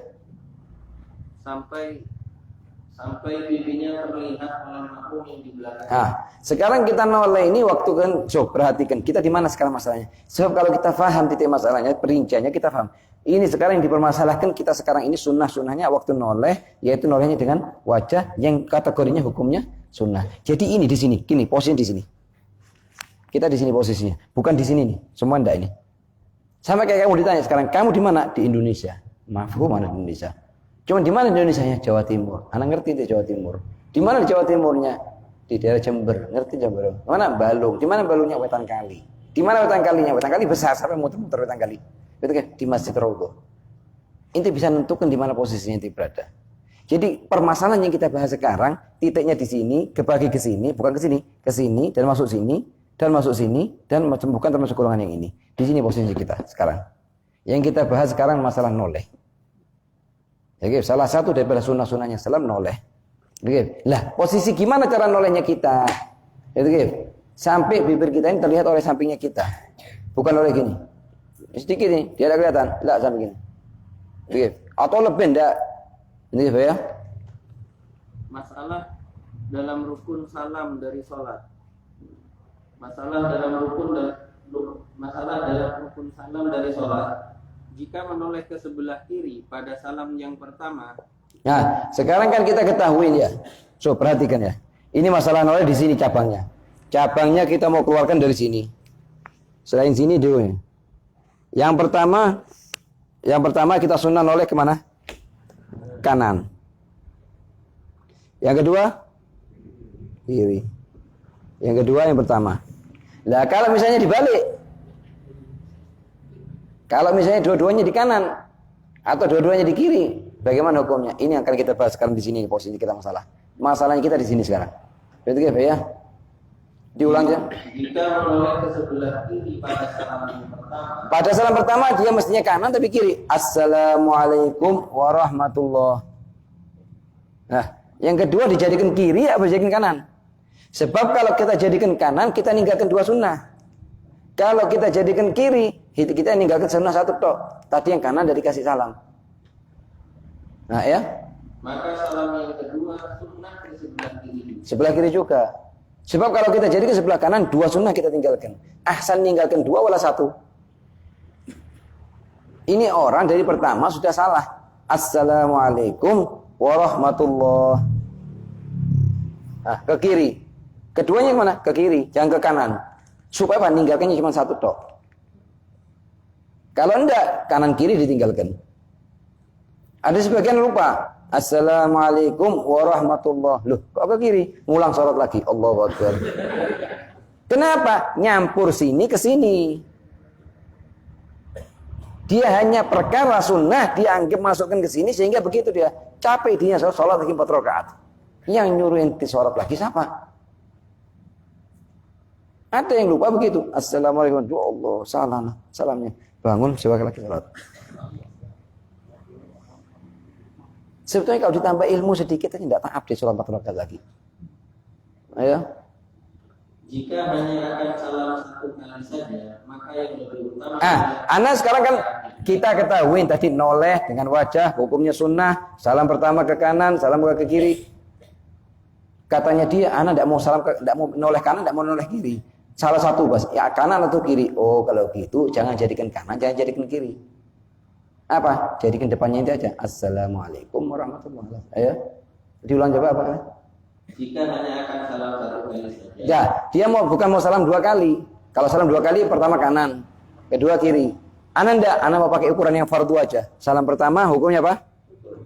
Sampai pipinya terlihat oleh makmum yang di belakang. Sekarang kita noleh ini waktu kan, perhatikan kita di mana sekarang masalahnya. Sebab kalau kita paham titik masalahnya, perinciannya kita paham. Ini sekarang yang dipermasalahkan kita sekarang ini sunnahnya waktu noleh, yaitu nolehnya dengan wajah yang kategorinya hukumnya sunnah. Jadi ini di sini, gini posisinya di sini. Kita di sini posisinya, bukan di sini nih. Semua ndak ini. Sama kayak kamu ditanya sekarang, kamu di mana? Di Indonesia. Mafhum mana di Indonesia? Cuman di mana Indonesia-nya? Jawa Timur. Anak ngerti di Jawa Timur. Di mana di Jawa Timurnya? Di daerah Jember. Ngerti Jember? Mana Balung? Di mana Balungnya? Wetan Kali. Di mana Wetan Kalinya? Wetan Kali besar sampai muter-muter Wetan Kali. Itu kan di Masjid Raudhah. Inti bisa menentukan di mana posisinya inti berada. Jadi permasalahan yang kita bahas sekarang, titiknya di sini, kebagi ke sini, bukan ke sini dan masuk sini. Dan masuk sini dan bukan termasuk golongan yang ini. Di sini posisi kita sekarang. Yang kita bahas sekarang masalah noleh. Oke, salah satu daripada sunnah-sunnahnya salam noleh. Oke, lah posisi gimana cara nolehnya kita? Oke, sampai bibir kita ini terlihat oleh sampingnya kita, bukan oleh gini. Sedikit nih, dia ada kelihatan, enggak sampai gini. Oke, atau lebih enggak? Ini ya. Masalah dalam rukun salam dari sholat. Masalah dalam rukun salam dari sholat. Jika menoleh ke sebelah kiri pada salam yang pertama. Nah, sekarang kan kita ketahui ya. So, perhatikan ya. Ini masalah noleh di sini cabangnya. Cabangnya kita mau keluarkan dari sini. Selain sini dulu. Yang pertama kita sunnah noleh kemana? Kanan. Yang kedua kiri. Yang kedua yang pertama. Nah, kalau misalnya dibalik. Kalau misalnya dua-duanya di kanan atau dua-duanya di kiri, bagaimana hukumnya? Ini yang akan kita bahas sekarang di sini posisi kita masalah. Masalahnya kita di sini sekarang. Berarti apa ya? Diulang aja. Jika menoleh ke sebelah kiri pada salam yang pertama. Pada salam pertama dia mestinya kanan tapi kiri. Assalamualaikum warahmatullahi. Nah, yang kedua dijadikan kiri atau dijadikan kanan? Sebab kalau kita jadikan kanan, kita ninggalkan 2 sunnah. Kalau kita jadikan kiri, kita ninggalkan sunnah 1 tok. Tadi yang kanan dari kasih salam. Nah ya, Maka salam yang kedua sunnah ke sebelah kiri. sebelah kiri juga. Sebab kalau kita jadi ke sebelah kanan, 2 sunnah kita tinggalkan. Ahsan meninggalkan 2 wala 1. Ini orang dari pertama sudah salah. Assalamualaikum warahmatullah. Nah, ke kiri. Keduanya yang mana? Ke kiri, jangan ke kanan. Supaya apa? Ninggalkannya cuma 1 tok. Kalau enggak, kanan kiri ditinggalkan. Ada sebagian lupa. Assalamualaikum warahmatullah. Loh, kok ke kiri? Ngulang sholat lagi. Allahu Akbar. Kenapa? Nyampur sini ke sini. Dia hanya perkara sunnah, dia anggap masukkan ke sini sehingga begitu dia capek dia sholat lagi 4 rakaat. Yang nyuruh ente sholat lagi siapa? Ada yang lupa begitu. Assalamualaikum. Ya Allah, salamnya. Bangun, silakan lagi sholat. Sebetulnya kalau ditambah ilmu sedikit aja tidak taat di sholat 4 rakaat lagi. Ayo. Jika hanya akan salam 1 kali saja, maka yang lebih utama. Ana sekarang kan kita ketahui tadi noleh dengan wajah, hukumnya sunnah. Salam pertama ke kanan, salam ke kiri. Katanya dia, ana tidak mau salam, tidak mau noleh kanan, tidak mau noleh kiri. Salah satu bos, ya kanan atau kiri. Oh kalau gitu jangan jadikan kanan, jangan jadikan kiri. Apa? Jadikan depannya itu aja. Assalamualaikum warahmatullahi wabarakatuh. Ayo. Diulang coba apa? Jika hanya akan salam 1 kali saja. Ya, dia bukan mau salam 2 kali. Kalau salam 2 kali, pertama kanan, kedua kiri. Ana enggak, ana mau pakai ukuran yang fardu aja. Salam pertama hukumnya apa?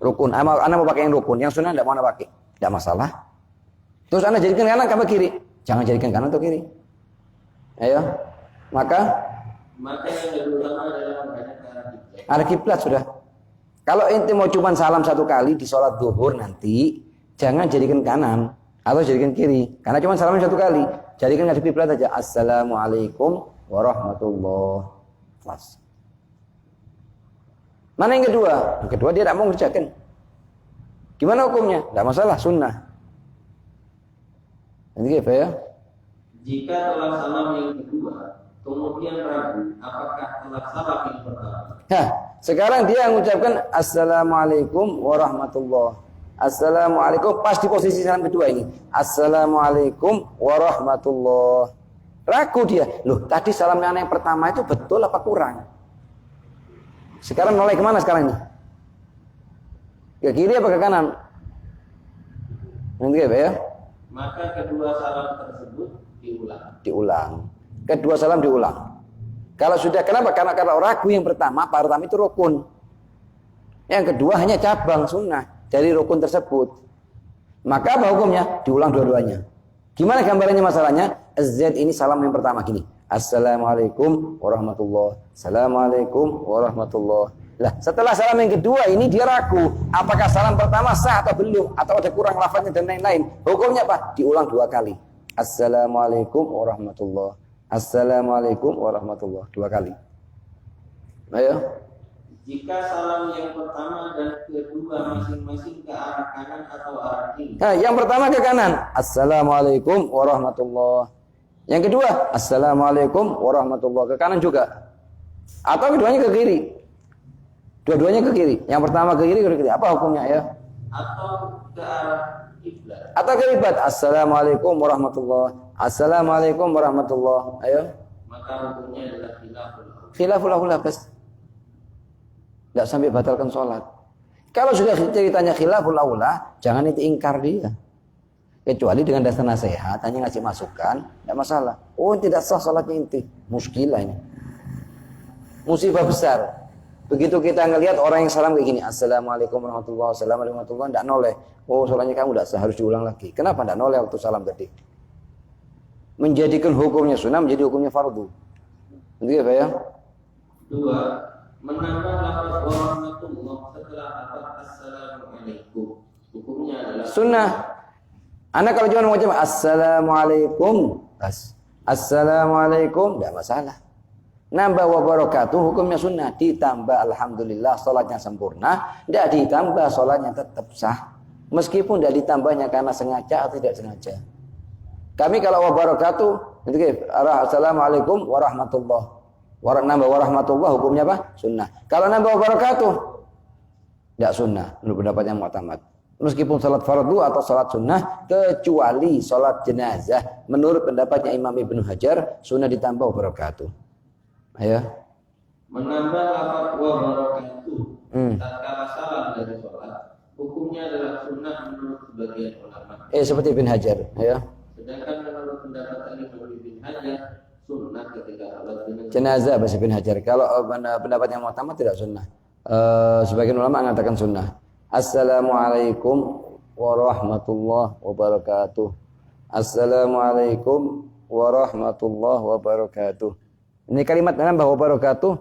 Rukun. Ana mau pakai yang rukun. Yang sunnah enggak mau ana pakai. Enggak masalah. Terus ana jadikan kanan apa kiri? Jangan jadikan kanan atau kiri. Ayo. Maka yang lebih utama adalah menghadap ke arah arah kiblat. kiblat sudah. Kalau ente mau cuma salam 1 kali di sholat zuhur nanti, jangan jadikan kanan atau jadikan kiri. Karena cuma salam 1 kali. Jadikan ngadep kiblat aja. Assalamualaikum warahmatullahi wabarakatuh. Mana yang kedua? Yang kedua dia tidak mau mengerjakan. Gimana hukumnya? Tidak masalah, sunnah. Nanti apa ya? Jika telah salam yang kedua, kemudian ragu apakah telah salam yang pertama. Sekarang dia mengucapkan Assalamualaikum warahmatullahi. Assalamualaikum pas di posisi salam kedua ini. Assalamualaikum warahmatullahi. Ragu dia. Loh, tadi salam yang pertama itu betul apa kurang? Sekarang noleh kemana sekarang ini? Ke kiri apa ke kanan? Nanti apa ya? Maka kedua salam tersebut Diulang. Kedua salam diulang. Kalau sudah, kenapa? Karena kalau ragu yang pertama itu rukun. Yang kedua hanya cabang sunnah dari rukun tersebut. Maka apa hukumnya? Diulang dua-duanya. Gimana gambarannya masalahnya? Z ini salam yang pertama gini. Assalamualaikum warahmatullahi. Assalamualaikum warahmatullahi. Lah, setelah salam yang kedua ini dia ragu apakah salam pertama sah atau belum, atau ada kurang lafaznya dan lain-lain. Hukumnya apa? Diulang 2 kali. Assalamualaikum warahmatullahi. Assalamualaikum warahmatullahi. 2 kali. Ayo. Jika salam yang pertama dan kedua masing-masing ke arah kanan atau arah kiri. Yang pertama ke kanan. Assalamualaikum warahmatullahi. Yang kedua, Assalamualaikum warahmatullahi. Ke kanan juga. Atau keduanya ke kiri. Dua-duanya ke kiri. Yang pertama ke kiri, kedua ke kiri. Apa hukumnya ya? Atau ke arah kiblat. Atau ke kiblat. Assalamualaikum warahmatullahi. Assalamualaikum warahmatullahi. Ayo. Maka hukumnya adalah Khilaful aula bas. Tidak sampai batalkan sholat. Kalau sudah ceritanya khilaful aula, jangan itu ingkar dia. Kecuali dengan dasar nasihat, hanya ngasih masukan, tidak masalah. Oh tidak sah sholatnya inti. Muskilah ini. Musibah besar. Begitu kita ngelihat orang yang salam kayak gini, Assalamualaikum warahmatullahi wabarakatuh, Assalamualaikum warahmatullahi wabarakatuh, tidak noleh. Oh sholatnya kamu tidak sah, harus diulang lagi. Kenapa tidak noleh waktu salam tadi? Menjadikan hukumnya sunnah menjadi hukumnya fardu. Itu apa ya? 2. Menambah lafaz warahmatullah setelah lafaz assalamualaikum. Hukumnya adalah sunnah. Anda kalau cuma mengucap assalamualaikum, assalamualaikum, tidak masalah. Nambah wa barakatuh hukumnya sunnah, ditambah alhamdulillah salatnya sempurna, tidak ditambah salatnya tetap sah. Meskipun tidak ditambahnya karena sengaja atau tidak sengaja. Kami kalau wa barakatuh itu assalamualaikum warahmatullah. Nambah warahmatullah hukumnya apa? Sunnah. Kalau nambah wa barakatuh Tidak sunnah menurut pendapat yang mu'tamad. Meskipun salat fardu atau salat sunnah, kecuali salat jenazah, menurut pendapatnya Imam Ibnu Hajar, sunnah ditambah wabarakatuh. Ayo. Menambah lafaz wabarakatuh tatkala salam dari salat, hukumnya adalah sunnah menurut sebagian ulama. Seperti Ibn Hajar. Ayo. Sedangkan menurut pendapat Imam Ibnu Hajar, sunnah ketika salat jenazah bahasa Ibn Hajar. Kalau pendapat yang mu'tamad tidak sunnah. Sebagian ulama mengatakan sunnah. Assalamualaikum warahmatullahi wabarakatuh. Assalamualaikum warahmatullahi wabarakatuh. Ini kalimat nambah wabarakatuh.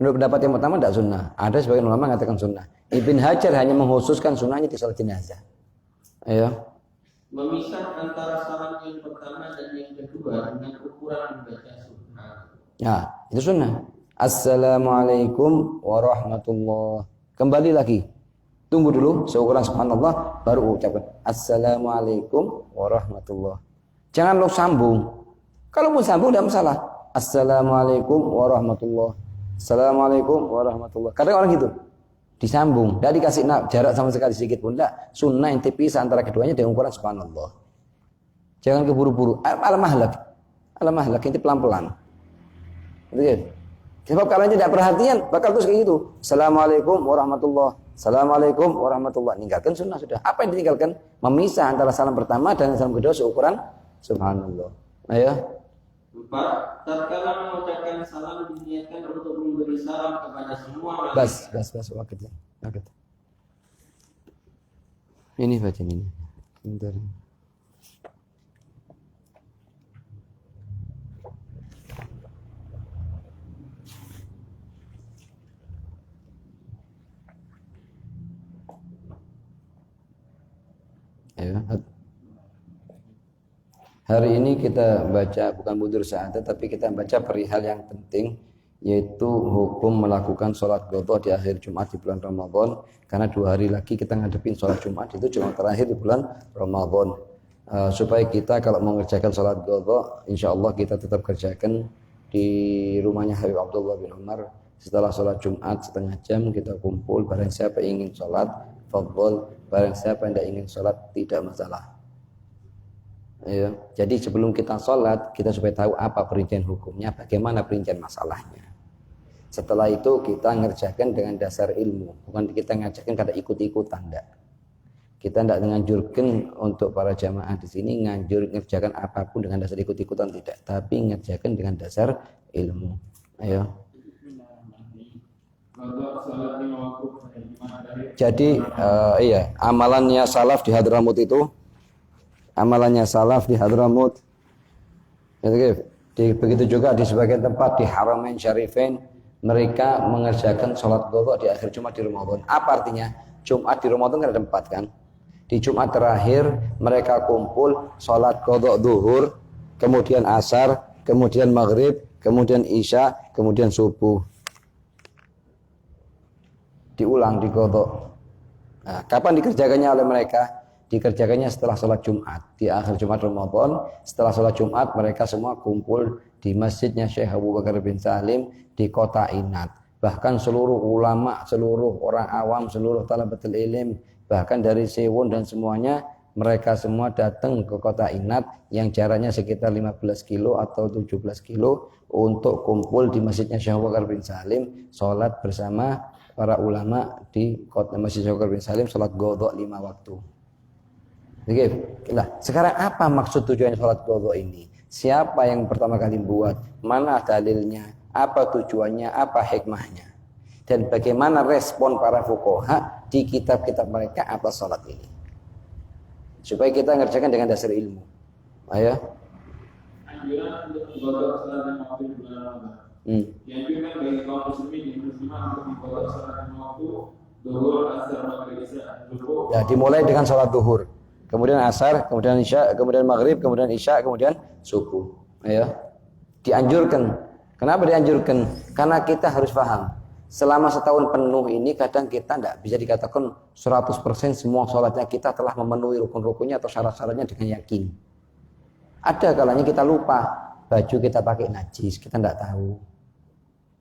Menurut pendapat yang pertama tidak sunnah. Ada sebagian ulama mengatakan sunnah. Ibn Hajar hanya mengkhususkan sunnahnya di salat jenazah. Ayo. Memisah antara salam yang pertama dan yang kedua dengan ukuran membaca sunnah. Ya, itu sunnah. Assalamualaikum warahmatullahi. Kembali lagi. Tunggu dulu seukuran subhanallah baru ucapkan assalamualaikum warahmatullahi. Jangan lo sambung. Kalau mau sambung tidak masalah. Assalamualaikum warahmatullahi. Assalamualaikum warahmatullahi. Kadang orang gitu. Disambung, tidak dikasih jarak sama sekali sedikit pun tidak. Sunnah yang tipis antara keduanya dengan ukuran subhanallah. Jangan keburu-buru. Al-mahlak. Al-mahlak itu pelan-pelan. Betul. Sebab kalau tidak perhatian bakal terus kayak gitu. Assalamualaikum warahmatullahi. Assalamualaikum warahmatullahi. Ninggalkan sunnah sudah. Apa yang ditinggalkan? Memisah antara salam pertama dan salam kedua seukuran subhanallah. Ayo. 4. Tatkala mengucapkan salam diniatkan untuk memberi salam kepada semua Bas waktu. Ini baca ini. Bentar. Ya. Hari ini kita baca bukan budur sa'adat, tapi kita baca perihal yang penting, yaitu hukum melakukan sholat qadha di akhir Jumat di bulan Ramadan. Karena 2 hari lagi kita ngadepin sholat Jumat, itu Jumat terakhir di bulan Ramadan. Supaya kita kalau mau mengerjakan sholat qadha, insya Allah kita tetap kerjakan di rumahnya Habib Abdullah bin Umar. Setelah sholat Jumat setengah jam kita kumpul, barang siapa ingin sholat fadhol, barang siapa yang tidak ingin sholat tidak masalah. Ya, jadi sebelum kita sholat kita supaya tahu apa perincian hukumnya, bagaimana perincian masalahnya. Setelah itu kita ngerjakan dengan dasar ilmu, bukan kita ngerjakan karena ikut-ikutan, enggak. Kita tidak menganjurkan untuk para jamaah di sini ngerjakan apapun dengan dasar ikut-ikutan, tidak, tapi ngerjakan dengan dasar ilmu. Ayo. Jadi amalannya salaf di Hadramut itu, begitu juga di sebagian tempat di Haramain Syarifain mereka mengerjakan sholat qadha di akhir Jumat di Ramadan. Apa artinya? Jumat di Ramadan kan ada 4 kan? Di Jumat terakhir mereka kumpul sholat qadha zuhur, kemudian asar, kemudian maghrib, kemudian isya, kemudian subuh. Diulang di qadha. Nah, kapan dikerjakannya oleh mereka? Dikerjakannya setelah sholat Jumat, di akhir Jumat Ramadan. Setelah sholat Jumat mereka semua kumpul di masjidnya Syekh Abu Bakar bin Salim di kota Inat. Bahkan seluruh ulama, seluruh orang awam, seluruh talabatul ilm, bahkan dari Sewon dan semuanya, mereka semua datang ke kota Inat yang jaraknya sekitar 15 kilo atau 17 kilo untuk kumpul di masjidnya Syekh Abu Bakar bin Salim, sholat bersama para ulama di kota Masjid Syekh Abu Bakar bin Salim, sholat qadha 5 waktu. Oke, lah sekarang apa maksud tujuan sholat qadha ini? Siapa yang pertama kali buat? Mana dalilnya? Apa tujuannya? Apa hikmahnya? Dan bagaimana respon para fuqaha di kitab-kitab mereka atas sholat ini? Supaya kita ngerjakan dengan dasar ilmu. Ayo. Anjuran untuk qadha salat lima waktu di bulan Ramadan. Dianjurkan bagi kaum muslimin dan muslimah untuk qadha salat lima waktu zuhur, asar, maghrib, isya, subuh. Ya, dimulai dengan sholat zuhur, kemudian asar, kemudian isya, kemudian maghrib, kemudian isya, kemudian subuh. Ayo. Dianjurkan. Kenapa dianjurkan? Karena kita harus paham. Selama setahun penuh ini kadang kita tidak bisa dikatakan 100% semua sholatnya kita telah memenuhi rukun-rukunnya atau syarat-syaratnya dengan yakin. Ada kalanya kita lupa. Baju kita pakai najis, kita tidak tahu.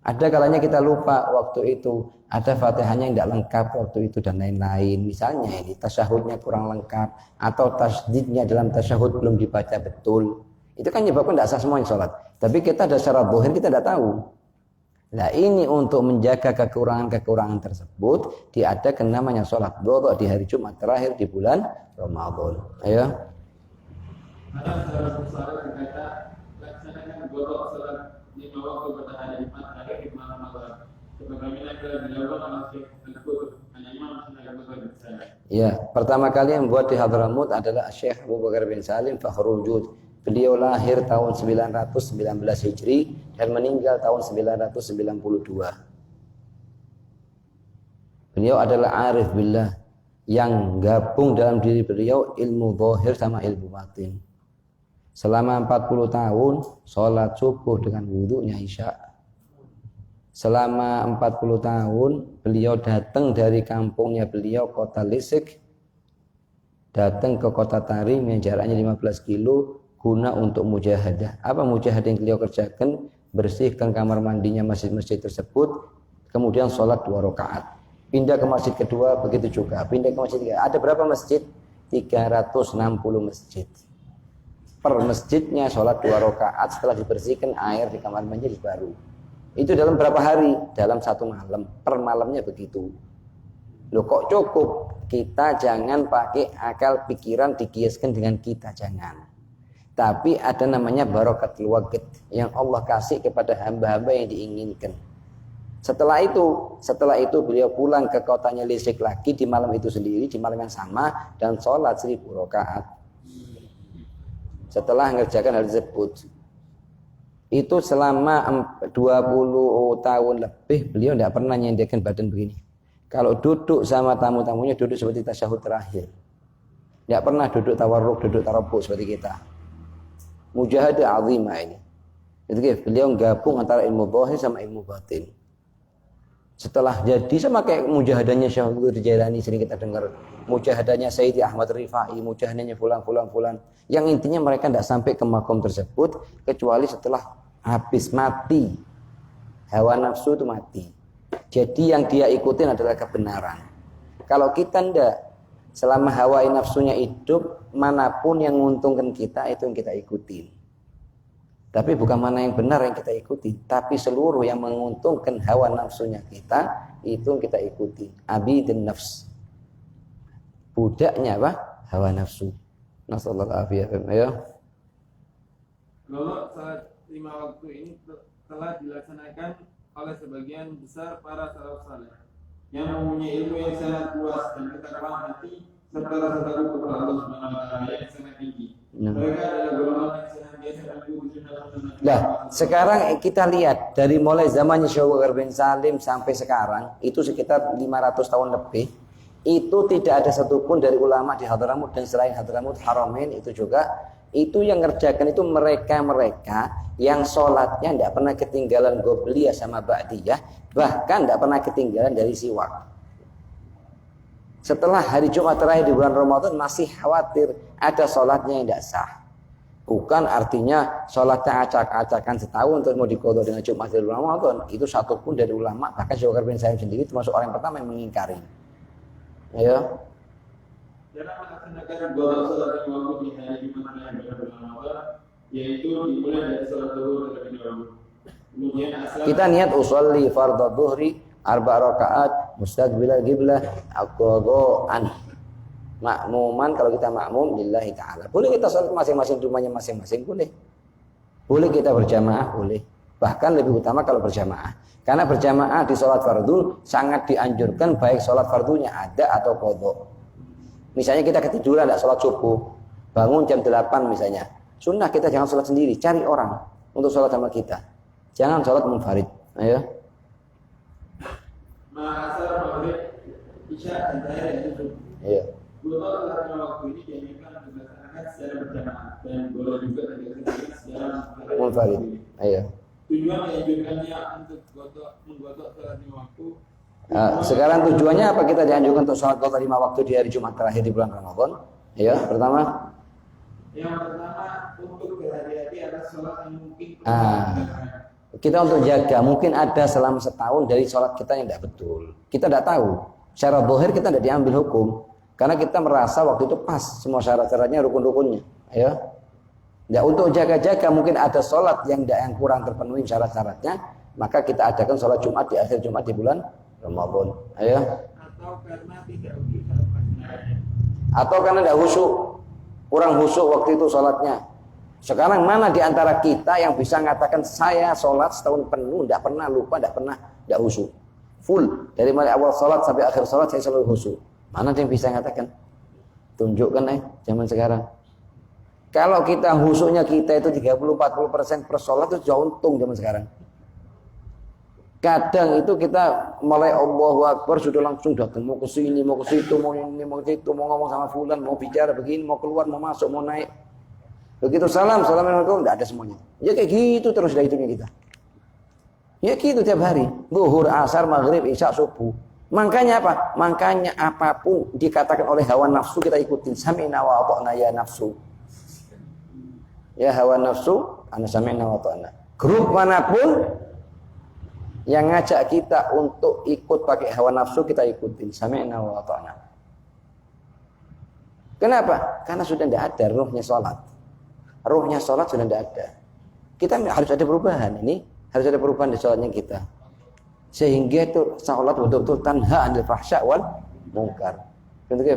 Ada kalanya kita lupa waktu itu, ada Fatihahnya yang tidak lengkap waktu itu dan lain-lain. Misalnya ini tasyahudnya kurang lengkap atau tasdidnya dalam tasyahud belum dibaca betul. Itu kan menyebabkan tidak sah semuanya sholat. Tapi kita ada secara zahir kita tidak tahu. Nah ini untuk menjaga kekurangan-kekurangan tersebut diadakan namanya sholat qadha di hari Jumat terakhir di bulan Ramadan. Ayo. Ada saudara berkata laksanakan qadha sholat 5 waktu pada hari Jumat terakhir di bulan Ramadan. Sebagaimana telah dilakukan oleh Syekh Al-Qutb, hanya Imam Sunan Abu Bakar bin Salim. Ya, pertama kali yang membuat di Hadramut adalah Syekh Abu Bakar bin Salim Fakhrul Wujud. Beliau lahir tahun 919 Hijri dan meninggal tahun 992. Beliau adalah arif billah yang gabung dalam diri beliau ilmu zahir sama ilmu batin. Selama 40 tahun sholat subuh dengan wudunya Isya. Selama 40 tahun beliau datang dari kampungnya beliau kota Lisik datang ke kota Tarim yang jaraknya 15 kilo guna untuk mujahadah. Apa mujahadah yang beliau kerjakan? Bersihkan kamar mandinya masjid-masjid tersebut, kemudian sholat 2 rakaat. Pindah ke masjid kedua, begitu juga. Pindah ke masjid ketiga. Ada berapa masjid? 360 masjid. Per masjidnya sholat 2 rakaat setelah dibersihkan air di kamar mandi baru. Itu dalam berapa hari? Dalam 1 malam. Per malamnya begitu. Loh kok cukup? Kita jangan pakai akal pikiran dikiaskan dengan kita, jangan. Tapi ada namanya barakatul waqt yang Allah kasih kepada hamba-hamba yang diinginkan. Setelah itu beliau pulang ke kotanya Lisik lagi di malam itu sendiri, di malam yang sama dan sholat 1000 rakaat. Setelah mengerjakan hal tersebut, itu selama 20 tahun lebih beliau tidak pernah nyendekan badan begini. Kalau duduk sama tamu-tamunya duduk seperti tasyahud terakhir. Tidak pernah duduk tawarruk, duduk tarabuk seperti kita. Mujahadah azimah ini. Jadi beliau gabung antara ilmu zahir sama ilmu batin. Setelah jadi sama kayak mujahadahnya Syekh Abdul Jailani sering kita dengar, mujahadahnya Sayyidi Ahmad Rifai, mujahadahnya fulan. Yang intinya mereka tidak sampai ke makom tersebut kecuali setelah habis mati. Hawa nafsu itu mati. Jadi yang dia ikutin adalah kebenaran. Kalau kita tidak, selama hawa nafsunya hidup, manapun yang menguntungkan kita itu yang kita ikutin. Tapi bukan mana yang benar yang kita ikuti, tapi seluruh yang menguntungkan hawa nafsunya kita itu yang kita ikuti. Abidun nafs. Budaknya apa? Hawa nafsu. Nasallallahu alaihi wasallam. Ayo. Kalau salat 5 waktu ini telah dilaksanakan oleh sebagian besar para salaf saleh yang mempunyai ilmu yang sangat luas dan ketakwaan hati serta rasa takut kepada Allah Subhanahu wa taala yang sangat tinggi. Mereka adalah golongan yang senantiasa mengikuti sunnah. Nah, sekarang kita lihat dari mulai zamannya Syekh Abu Bakar bin Salim sampai sekarang itu sekitar 500 tahun lebih. Itu tidak ada satupun dari ulama di Hadramut dan selain Hadramut Haramain itu juga itu yang ngerjakan itu mereka yang sholatnya tidak pernah ketinggalan qobliyah sama ba'diyah, bahkan tidak pernah ketinggalan dari siwak. Setelah hari Jumat terakhir di bulan Ramadan masih khawatir ada sholatnya yang tidak sah. Bukan artinya sholatnya acak-acakan setahun untuk mau diqadha dengan Jumat di bulan Ramadan. Itu satupun dari ulama, bahkan Syekh Abu Bakar bin Salim sendiri termasuk orang yang pertama yang mengingkari. Ayo. Dalam melaksanakan qadha sholat 5 waktu di hari Jumat terakhir di bulan Ramadan, yaitu dimulai dari sholat zuhur terlebih dahulu. Kemudian asal Kita niat usolli fardhu dhuhri 4 rakaat mustaqbilal qiblah aqdhaan. Makmuman kalau kita makmum lillahi taala. Boleh kita sholat masing-masing di rumahnya masing-masing boleh. Boleh kita berjamaah boleh. Bahkan lebih utama kalau berjamaah. Karena berjamaah di sholat fardu sangat dianjurkan baik sholat fardunya ada atau qadha. Misalnya kita ketiduran tidak sholat subuh, bangun jam 8 misalnya. Sunnah kita jangan sholat sendiri, cari orang untuk sholat sama kita. Jangan sholat munfarid. Ayo. Ma'asar maghrib isya dan tahiyat dan subuh. Iya. Dua sholat 5 waktu ini dianjurkan dilaksanakan secara berjamaah dan boleh juga dilaksanakan secara Munfarid. Ayo. Tujuan dianjurkannya untuk menggodok sholat 5 waktu. Sekarang tujuannya apa kita dianjurkan untuk sholat qadha 5 waktu di hari Jumat terakhir di bulan Ramadan? Ya, pertama. Yang pertama untuk berhati-hati atas sholat yang mungkin Kita untuk jaga, mungkin ada selama setahun dari sholat kita yang tidak betul. Kita tidak tahu. Secara zahir kita tidak diambil hukum. Karena kita merasa waktu itu pas semua syarat-syaratnya, rukun-rukunnya. Ya. Ya, untuk jaga-jaga mungkin ada sholat yang kurang terpenuhi syarat-syaratnya, maka kita adakan sholat Jumat di akhir Jumat di bulan Ramadan. Ya. Atau karena tidak khusyuk, kurang khusyuk waktu itu sholatnya. Sekarang mana di antara kita yang bisa mengatakan saya sholat setahun penuh, tidak pernah lupa, tidak pernah tidak khusyuk, full dari mulai awal sholat sampai akhir sholat saya selalu khusyuk. Mana yang bisa mengatakan? Tunjukkan zaman sekarang. Kalau kita khusyuknya kita itu 30-40% per sholat itu jauh untung zaman sekarang. Kadang itu kita mulai Allahu Akbar sudah langsung datang, mau ke sini, mau ke situ, mau ini, mau ke situ, mau ngomong sama fulan, mau bicara begini, mau keluar, mau masuk, mau naik. Begitu assalamualaikum, tidak ada semuanya. Ya kayak gitu terus dari hidupnya kita. Ya gitu tiap hari. Zuhur, asar, maghrib, isya, subuh. Makanya apa? Makanya apapun dikatakan oleh hawa nafsu kita ikutin. Sami'na wa ata'na ya nafsu. Ya hawa nafsu, ana sami'na wa ata'na. Grup manapun yang ngajak kita untuk ikut pakai hawa nafsu kita ikutin. Sami'na wa ata'na. Kenapa? Karena sudah tidak ada ruhnya sholat. Ruhnya sholat sudah tidak ada. Kita harus ada perubahan ini, harus ada perubahan di sholatnya kita. Sehingga itu sholat betul-betul tanha 'anil fahsya' wal munkar. Contoh ya.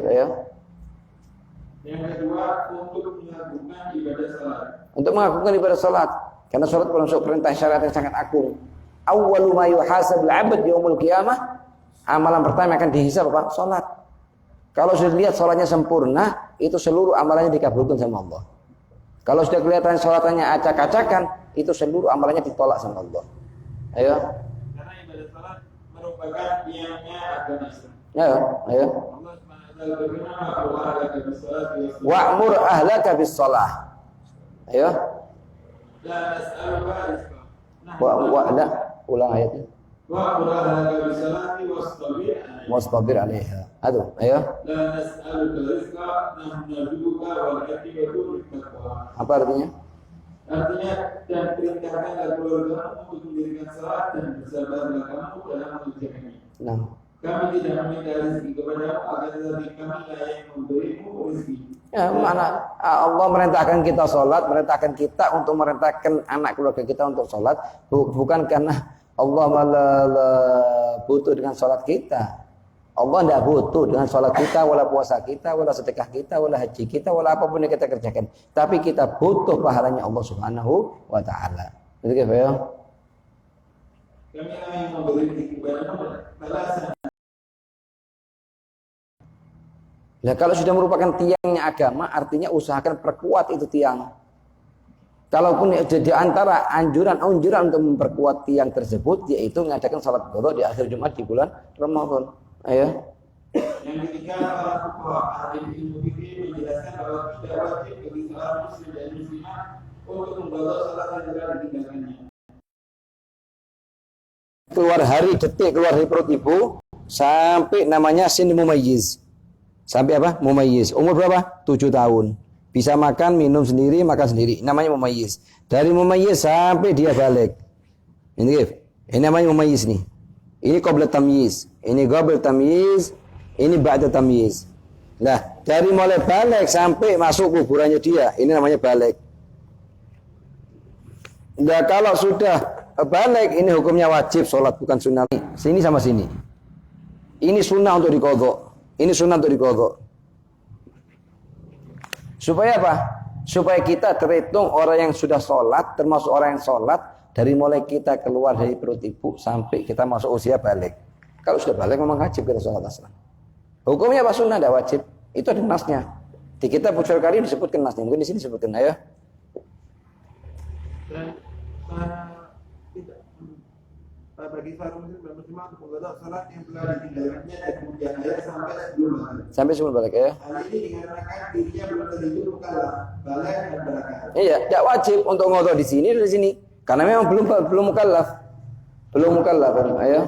Yang kedua, untuk melakukan ibadah sholat. Untuk melakukan ibadah sholat, karena sholat termasuk perintah syariat yang sangat agung. Awwalu ma yuhasabul 'abd yaumul qiyamah, amalan pertama akan dihisab apa? Sholat. Kalau sudah lihat sholatnya sempurna, itu seluruh amalannya dikabulkan sama Allah. Kalau sudah kelihatan sholatannya acak-acakan, itu seluruh amalannya ditolak sama Allah. Ayo. Karena ibadah sholat merupakan tiangnya agama Islam. Ayo. Allah SWT berfirman, Wa'mur ahlaka bis shalah. Ayo. La nas'aluka rizqa. Wa'la ulang ayatnya. Wa'mur ahlaka bis salati Wastabir 'alaiha. Aduh, ayo. La nas'aluka rizqa, nahnu narzuquka wal 'aqibatu lit-taqwa. Apa artinya? Artinya, dan perintahkanlah keluargamu untuk mendirikan salat dan bersabarlah kamu dalam mengerjakannya. Nah. Kami tidak meminta rezeki kepadamu, akan tetapi kami lah yang memberimu rezeki. Ya, mana Allah merintahkan kita sholat, merintahkan kita untuk merintahkan anak keluarga kita untuk sholat, bukan karena Allah malah butuh dengan sholat kita. Allah tidak butuh dengan sholat kita, wala puasa kita, wala sedekah kita, wala haji kita, wala apapun yang kita kerjakan. Tapi kita butuh pahalanya Allah Subhanahu wa Ta'ala. Itu ya? Kami lah yang memberi rezeki kepadamu, balasan. Nah, kalau sudah merupakan tiangnya agama, artinya usahakan perkuat itu tiang. Kalaupun di antara anjuran untuk memperkuat tiang tersebut, yaitu mengadakan salat qadha di akhir Jumat di bulan Ramadan. Ayo. Yang ketiga, para fuqaha ahli ilmu fikih menjelaskan bahwa tidak wajib bagi seorang muslim dan muslimah untuk membawa salat yang telah ditinggalkannya. Keluar hari detik keluar dari perut ibu sampai namanya sin mumayyiz. Sampai apa? Mumayyiz. Umur berapa? 7 tahun. Bisa makan, minum sendiri, makan sendiri. Namanya mumayyiz. Dari mumayyiz sampai dia balik. Ini namanya mumayyiz nih. Ini qabla tamyiz. Ini qabla tamyiz. Ini ba'da tamyiz. Nah, dari mulai balik sampai masuk kuburannya dia. Ini namanya balik. Nah, kalau sudah balik, ini hukumnya wajib sholat, bukan sunnah. Sini sama sini. Ini sunnah untuk diqadha. Ini sunnah untuk diqadha. Supaya apa? Supaya kita terhitung orang yang sudah sholat, termasuk orang yang sholat, dari mulai kita keluar dari perut ibu sampai kita masuk usia balik. Kalau sudah balik memang wajib kita sholat aslan. Hukumnya apa? Sunnah, tidak wajib. Itu ada nasnya. Di kitab Ushul Karim disebutkan nasnya. Mungkin di sini disebutkan, ayo. Dan bagi seorang muslim dan muslimah untuk mengqadha salat yang telah ditinggalkannya dan kemudian hari sampai sebelum balik. Sampai sebelum balik ya. Hal ini dikarenakan dirinya belum terhitung mukallaf, balik dan barakat. Iya, tidak wajib untuk ngodok di sini dari sini. Karena memang belum mukallaf. Belum mukallaf, ayo.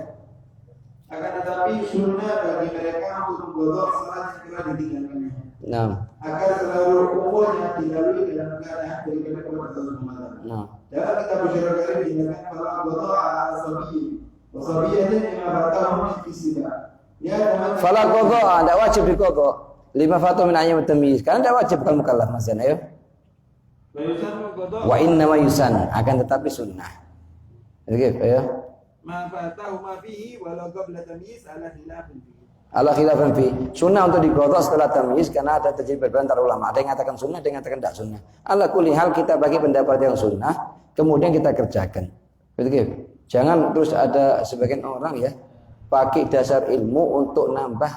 Akan tetapi sunnah bagi mereka untuk mengqadha salat yang telah ditinggalkannya. Nah. Agar seluruh umurnya dilalui dalam keadaan beriman kepada Allah Subhanahu. Nah. Dalam kitab Syarah Karim dinyatakan bahwa qada'a as-sabi. Wasabiyatun lima fatahum fi sida. Ya, fala qada, tidak wajib diqada. Lima fatah min ayyam tamyiz. Karena tidak wajib bukan mukallaf Mas Zain, ayo. Wa inna ma yusan, akan tetapi sunnah. Oke, ayo. Ma fatahu ma fihi walau qabla tamyiz ala khilafin fihi. Ala khilafan fi. Sunnah untuk diqada setelah tamyiz karena ada terjadi perbedaan antara ulama. Ada yang mengatakan sunnah, ada yang mengatakan tidak sunnah. Ala kulli hal kita bagi pendapat yang sunnah, kemudian kita kerjakan. Betul. Jangan terus ada sebagian orang ya pakai dasar ilmu untuk nambah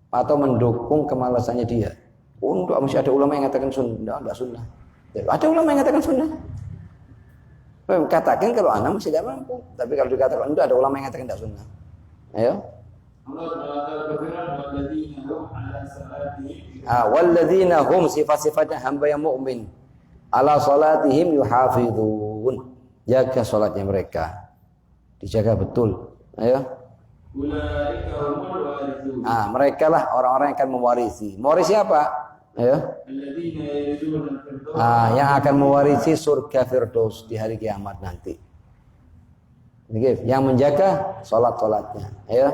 atau mendukung kemalasannya dia. Untuk masih ada ulama yang mengatakan sunnah, tidak sunnah. Ada ulama yang mengatakan sunnah. Katakan kalau anak masih tidak mampu, tapi kalau dikatakan itu ada ulama yang mengatakan tidak sunnah. Ayo. Walladzina hum sifat-sifatnya hamba yang mukmin ala salatihim yuhafizun, jaga salatnya mereka dijaga betul. Ayo. Mereka lah orang-orang yang akan mewarisi. Mewarisi apa? Ayo. Yang akan mewarisi surga Firdaus di hari kiamat nanti. Yang menjaga salat-salatnya. Ayo.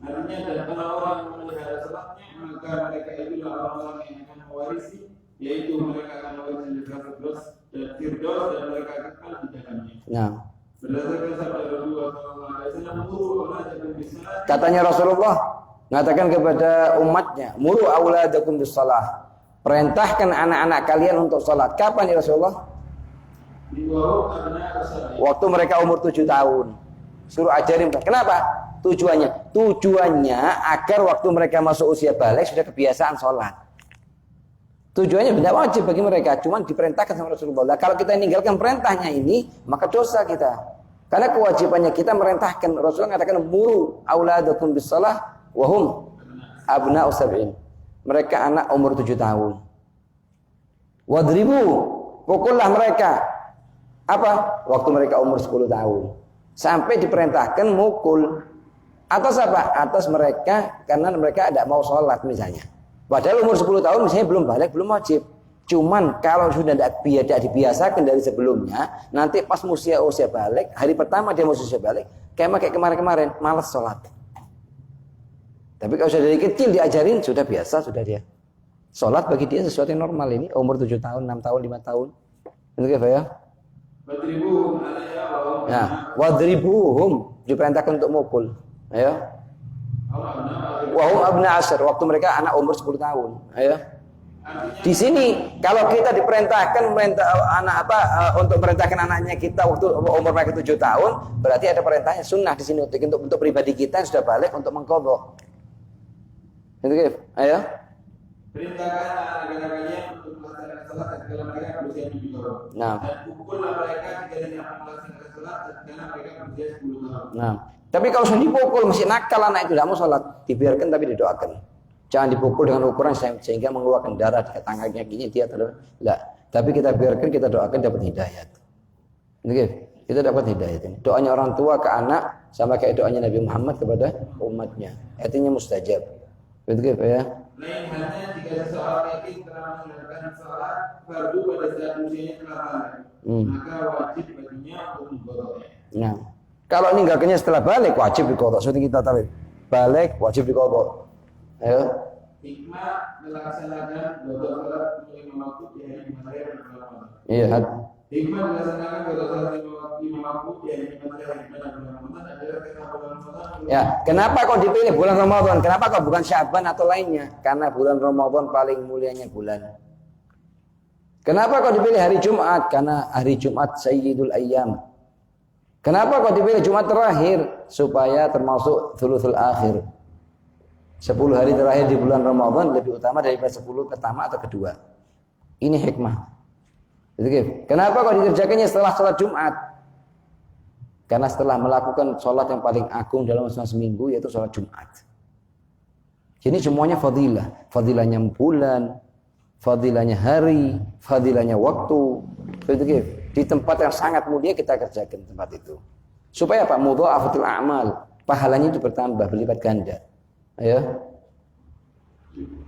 Artinya kalau orang memelihara salatnya, maka mereka itulah orang-orang yang akan mewarisi, yaitu mereka akan mewarisi Firdaus dan mereka kekal di dalamnya. Nah. Berdasarkan sabda Rasulullah SAW, katanya Rasulullah mengatakan kepada umatnya, muru auladakum bis-shalah. Perintahkan anak-anak kalian untuk salat. Kapan ya Rasulullah? Waktu mereka umur 7 tahun. Suruh ajarin. Kenapa? Tujuannya agar waktu mereka masuk usia balik sudah kebiasaan sholat. Tujuannya tidak wajib bagi mereka, cuma diperintahkan sama Rasulullah. Kalau kita meninggalkan perintahnya ini, maka dosa kita. Karena kewajibannya kita merintahkan. Rasulullah mengatakan muru auladakum bis-shalah wa hum abna'u sab'in. Mereka anak umur 7 tahun. Wadribu, pukullah mereka. Apa? Waktu mereka umur 10 tahun. Sampai diperintahkan mukul. Atas apa? Atas mereka karena mereka tidak mau sholat misalnya. Padahal umur 10 tahun misalnya belum balik, belum wajib. Cuman kalau sudah tidak dibiasakan dari sebelumnya, nanti pas usia balik, hari pertama dia mau usia balik, kayak kemarin-kemarin, malas sholat. Tapi kalau sudah dari kecil diajarin, sudah biasa, sudah dia. Sholat bagi dia sesuatu yang normal ini, umur 7 tahun, 6 tahun, 5 tahun. Itu ya? Nah, wadribuhum diperintahkan untuk mukul. Ayo. Wahum abna asyar, waktu mereka anak umur 10 tahun. Ayo. Di sini kalau kita diperintahkan untuk merintahkan anaknya kita waktu umur mereka 7 tahun, berarti ada perintahnya sunnah di sini untuk pribadi kita yang sudah balik untuk mengqadha. Itu gitu. Ayo. Perintahkan anak-anak kalian untuk melaksanakan salat ketika mereka berusia 7 tahun. Nah. Dan pukullah mereka jika tidak melaksanakan salat ketika mereka berusia 10 tahun. Nah. Tapi kalau sudah dipukul masih nakal anak itu tidak mau sholat, dibiarkan tapi didoakan. Jangan dipukul dengan ukuran sehingga mengeluarkan darah di tangannya gini dia tidak. Tapi kita biarkan, kita doakan dapat hidayat. Oke, kita dapat hidayat ini. Doanya orang tua ke anak sama kayak doanya Nabi Muhammad kepada umatnya. Artinya mustajab. Betul ya? Lain halnya jika seseorang yakin telah menjalankan salat fardu pada saat usianya telah balik, maka wajib baginya untuk mengqadha. Nah. Kalau meninggalkannya setelah balik wajib diqadha. Seperti kita tahu. Balik wajib diqadha. Ayo. Hikmah melaksanakan qadha salat lima waktu di hari Ramadan. Iya. Hikmah melaksanakan qadha salat lima waktu di hari Ramadan adalah karena bulan Ramadan. Ya, kenapa kok dipilih bulan Ramadan? Kenapa kok bukan Sya'ban atau lainnya? Karena bulan Ramadan paling mulianya bulan. Kenapa kok dipilih hari Jumat? Karena hari Jumat Sayyidul Ayyam. Kenapa kok dipilih Jumat terakhir? Supaya termasuk thuluthul akhir. 10 hari terakhir di bulan Ramadan lebih utama daripada 10 pertama atau kedua. Ini hikmah. Kenapa kok dikerjakannya setelah sholat Jumat? Karena setelah melakukan sholat yang paling agung dalam seminggu yaitu sholat Jumat. Jadi semuanya fadilah. Fadilahnya bulan, fadilahnya hari, fadilahnya waktu. Di tempat yang sangat mulia kita kerjakan tempat itu. Supaya apa? Mudha'afatul a'mal. Pahalanya itu bertambah, berlipat ganda. Ayo.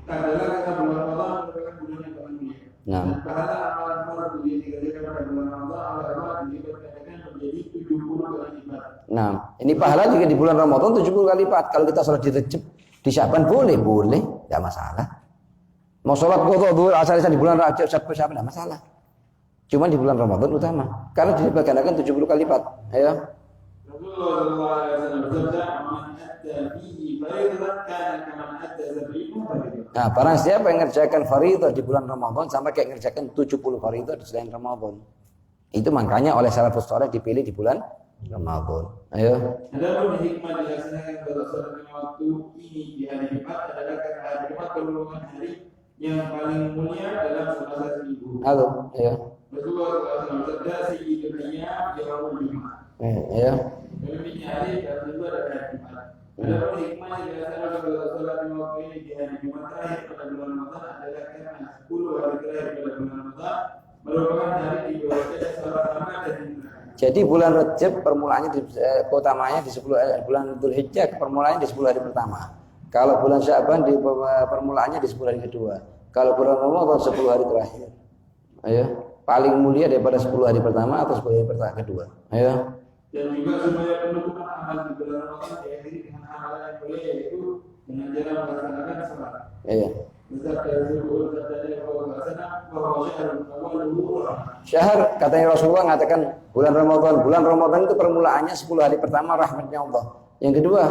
adalah kata bulan Ramadan merupakan bulan yang paling mulia. Nah, Dan pahala amalan fardu yang dikerjakan pada bulan Ramadan adalah dikatakan menjadi 70 kali lipat. Nah, ini pahala juga di bulan Ramadan 70 kali lipat. Kalau kita sholat di Rejab, di Syaban boleh, enggak masalah. Mau sholat qadha zuhur asar di bulan Rajab Syaban enggak masalah. Cuma di bulan Ramadan utama. Karena diberikan 70 kali lipat. Ayo. Rasulullah sallallahu alaihi wasallam bersabda, "Man adda fihi fariidatan kana kaman adda 70 fariidatan." Nah, barang siapa yang mengerjakan fariidah di bulan Ramadan sama kayak mengerjakan 70 fariidah di selain Ramadan. Itu makanya oleh salafus saleh dipilih di bulan Ramadan. Ayo. Adapun hikmah dilaksanakan pada sholat lima waktu ini di hari Jumat adalah karena hari Jumat merupakan hari yang paling mulia dalam semasa seminggu. Halo, ayo. Rasulullah SAW bersabda, "Sayyidul ayyam yaumul Jumat." Ayo. Pemimpinnya hari dan itu adalah hari Jumat. Adapun hikmah yang dilaksanakan pada sholat lima waktu ini di hari Jumat terakhir pada bulan Ramadan adalah karena 10 hari terakhir pada bulan Ramadan merupakan hari dibawanya sholat Ramadan dan Jadi bulan Rajab permulaannya keutamanya di 10 bulan Dzulhijjah permulaannya di 10 hari pertama. Kalau bulan Syaban di permulaannya di 10 hari kedua. Kalau bulan Ramadan 10 hari terakhir. Ayo, paling mulia daripada 10 hari pertama atau 10 hari pertama kedua. Ayo. dan juga supaya penutupan amal di bulan Ramadan diakhiri dengan amalan yang mulia yaitu dengan cara melaksanakan salat. Iya. Bersabda Rasulullah bahwa syahrul awwaluhu rahmah. Syahr katanya Rasulullah mengatakan bulan Ramadan itu permulaannya 10 hari pertama rahmatnya Allah. Yang kedua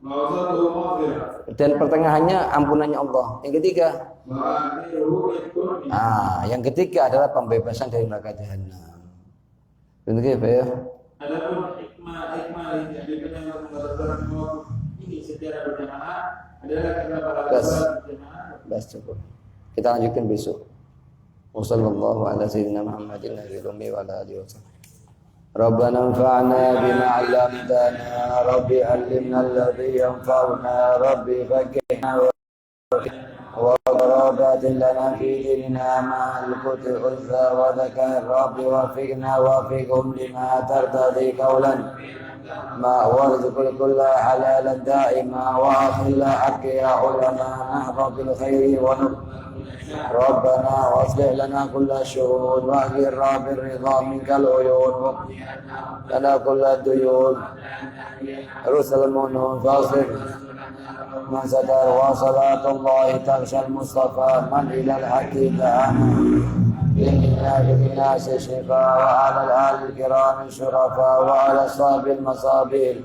Mawasatuhu maghfirah. dan pertengahannya ampunannya Allah. Yang ketiga Wa akhiruhu itqun min. yang ketiga adalah pembebasan dari neraka jahanam. Begitu ya? Adapun hikmah yang dihadirkan dalam sholat ini secara berjamaah adalah karena para Bas. sholat berjamaah. Bas cukup. Kita lanjutkan besok. Wassallallahu ala sayyidina Muhammadin nabiyil ummi wa ala alihi wasallam. Rabbana anfa'na bima 'allamtana, rabbi 'allimna alladhi yanfa'una, rabbi faqqihna wa qarabatin lana fi dinina ma'al qut'i unsa wa dhakar, rabbi wafiqna wafiqhum lima tartadi qawlan ma warzuqul kulla halalan da'ima wa akhilla haqqi ya ulama nahra bil khairi wa ربنا واصلح لنا كل الشؤون واغفر بالرضا منك العيون لنا كل الديون رسل المنون فاصل من ستر وصلاة الله تغشى المصطفى من إلى الحق دعانا لمنا بالناس الشفاء وعلى الآل الكرام الشرفاء وعلى الصحب المصابيح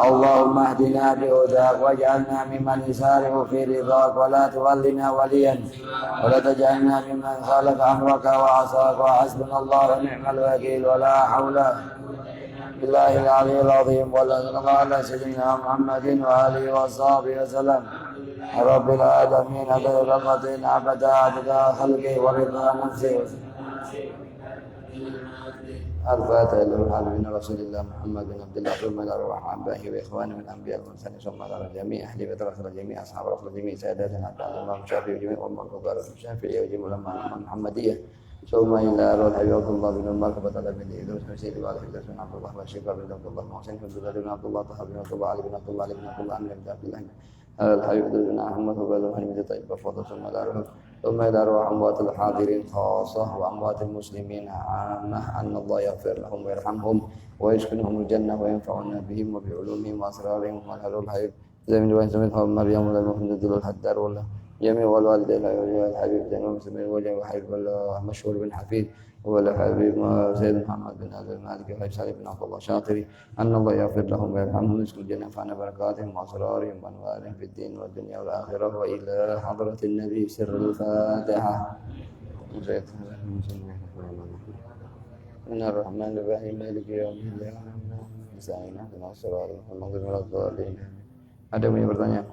اللهم اهدنا بهداك واجعلنا ممن يسارع في رضاك ولا تولنا وليا ولا تجعلنا ممن خالف أمرك وعصاك وحسبنا الله ونعم الوكيل ولا حول بالله العلي العظيم ولا على سيدنا محمد وآله وصحبه وسلم رب العالمين عدد رحمة عبد عدد خلقه ورضا نفسه الفاتحة للحبيب رسول الله محمد بن عبد الله ثم إلى روح أبائه وإخوانه من الأنبياء والمرسلين ثم على جميع أهل بيت رسول جميع أصحاب رسول جميع ساداتنا حتى الإمام الشافعي وجميع أمة الكبار الشافعي وجميع الأمة المحمدية ثم إلى روح الحبيب عبد الله بن عمر فبطل بن إدريس بن سيد وعلى بن عبد الله والشيخ بن عبد الله محسن بن عبد الله طه بن عبد الله علي بن عبد الله علي بن عبد الله عمرو بن عبد الله الحبيب بن محمد وبلغ من طيب فضل ثم إلى روح أموات الحاضرين خاصة وأموات المسلمين عامة أن الله يغفر لهم ويرحمهم ويسكنهم الجنة وينفعنا بهم وبعلومهم وأسرارهم والهلول الحبيب زمن وإنسان مريم ولا محمد الحدار ولا جميع والوالدين الحبيب زين المسلمين وجه وحبيب مشهور بن حفيد ولا حبيب سيد محمد بن عبد المالك وحبيب سالم بن عبد الله شاطري أن الله يغفر لهم ويرحمهم ويسكن الجنة فعنا بركاتهم وأسرارهم وأنوارهم في الدين والدنيا والآخرة وإلى حضرة النبي سر الفاتحة من الرحمن الرحيم مالك يوم الدين نستعين اهدنا الصراط المستقيم صراط الذين أنعمت عليهم. Ada yang punya pertanyaan?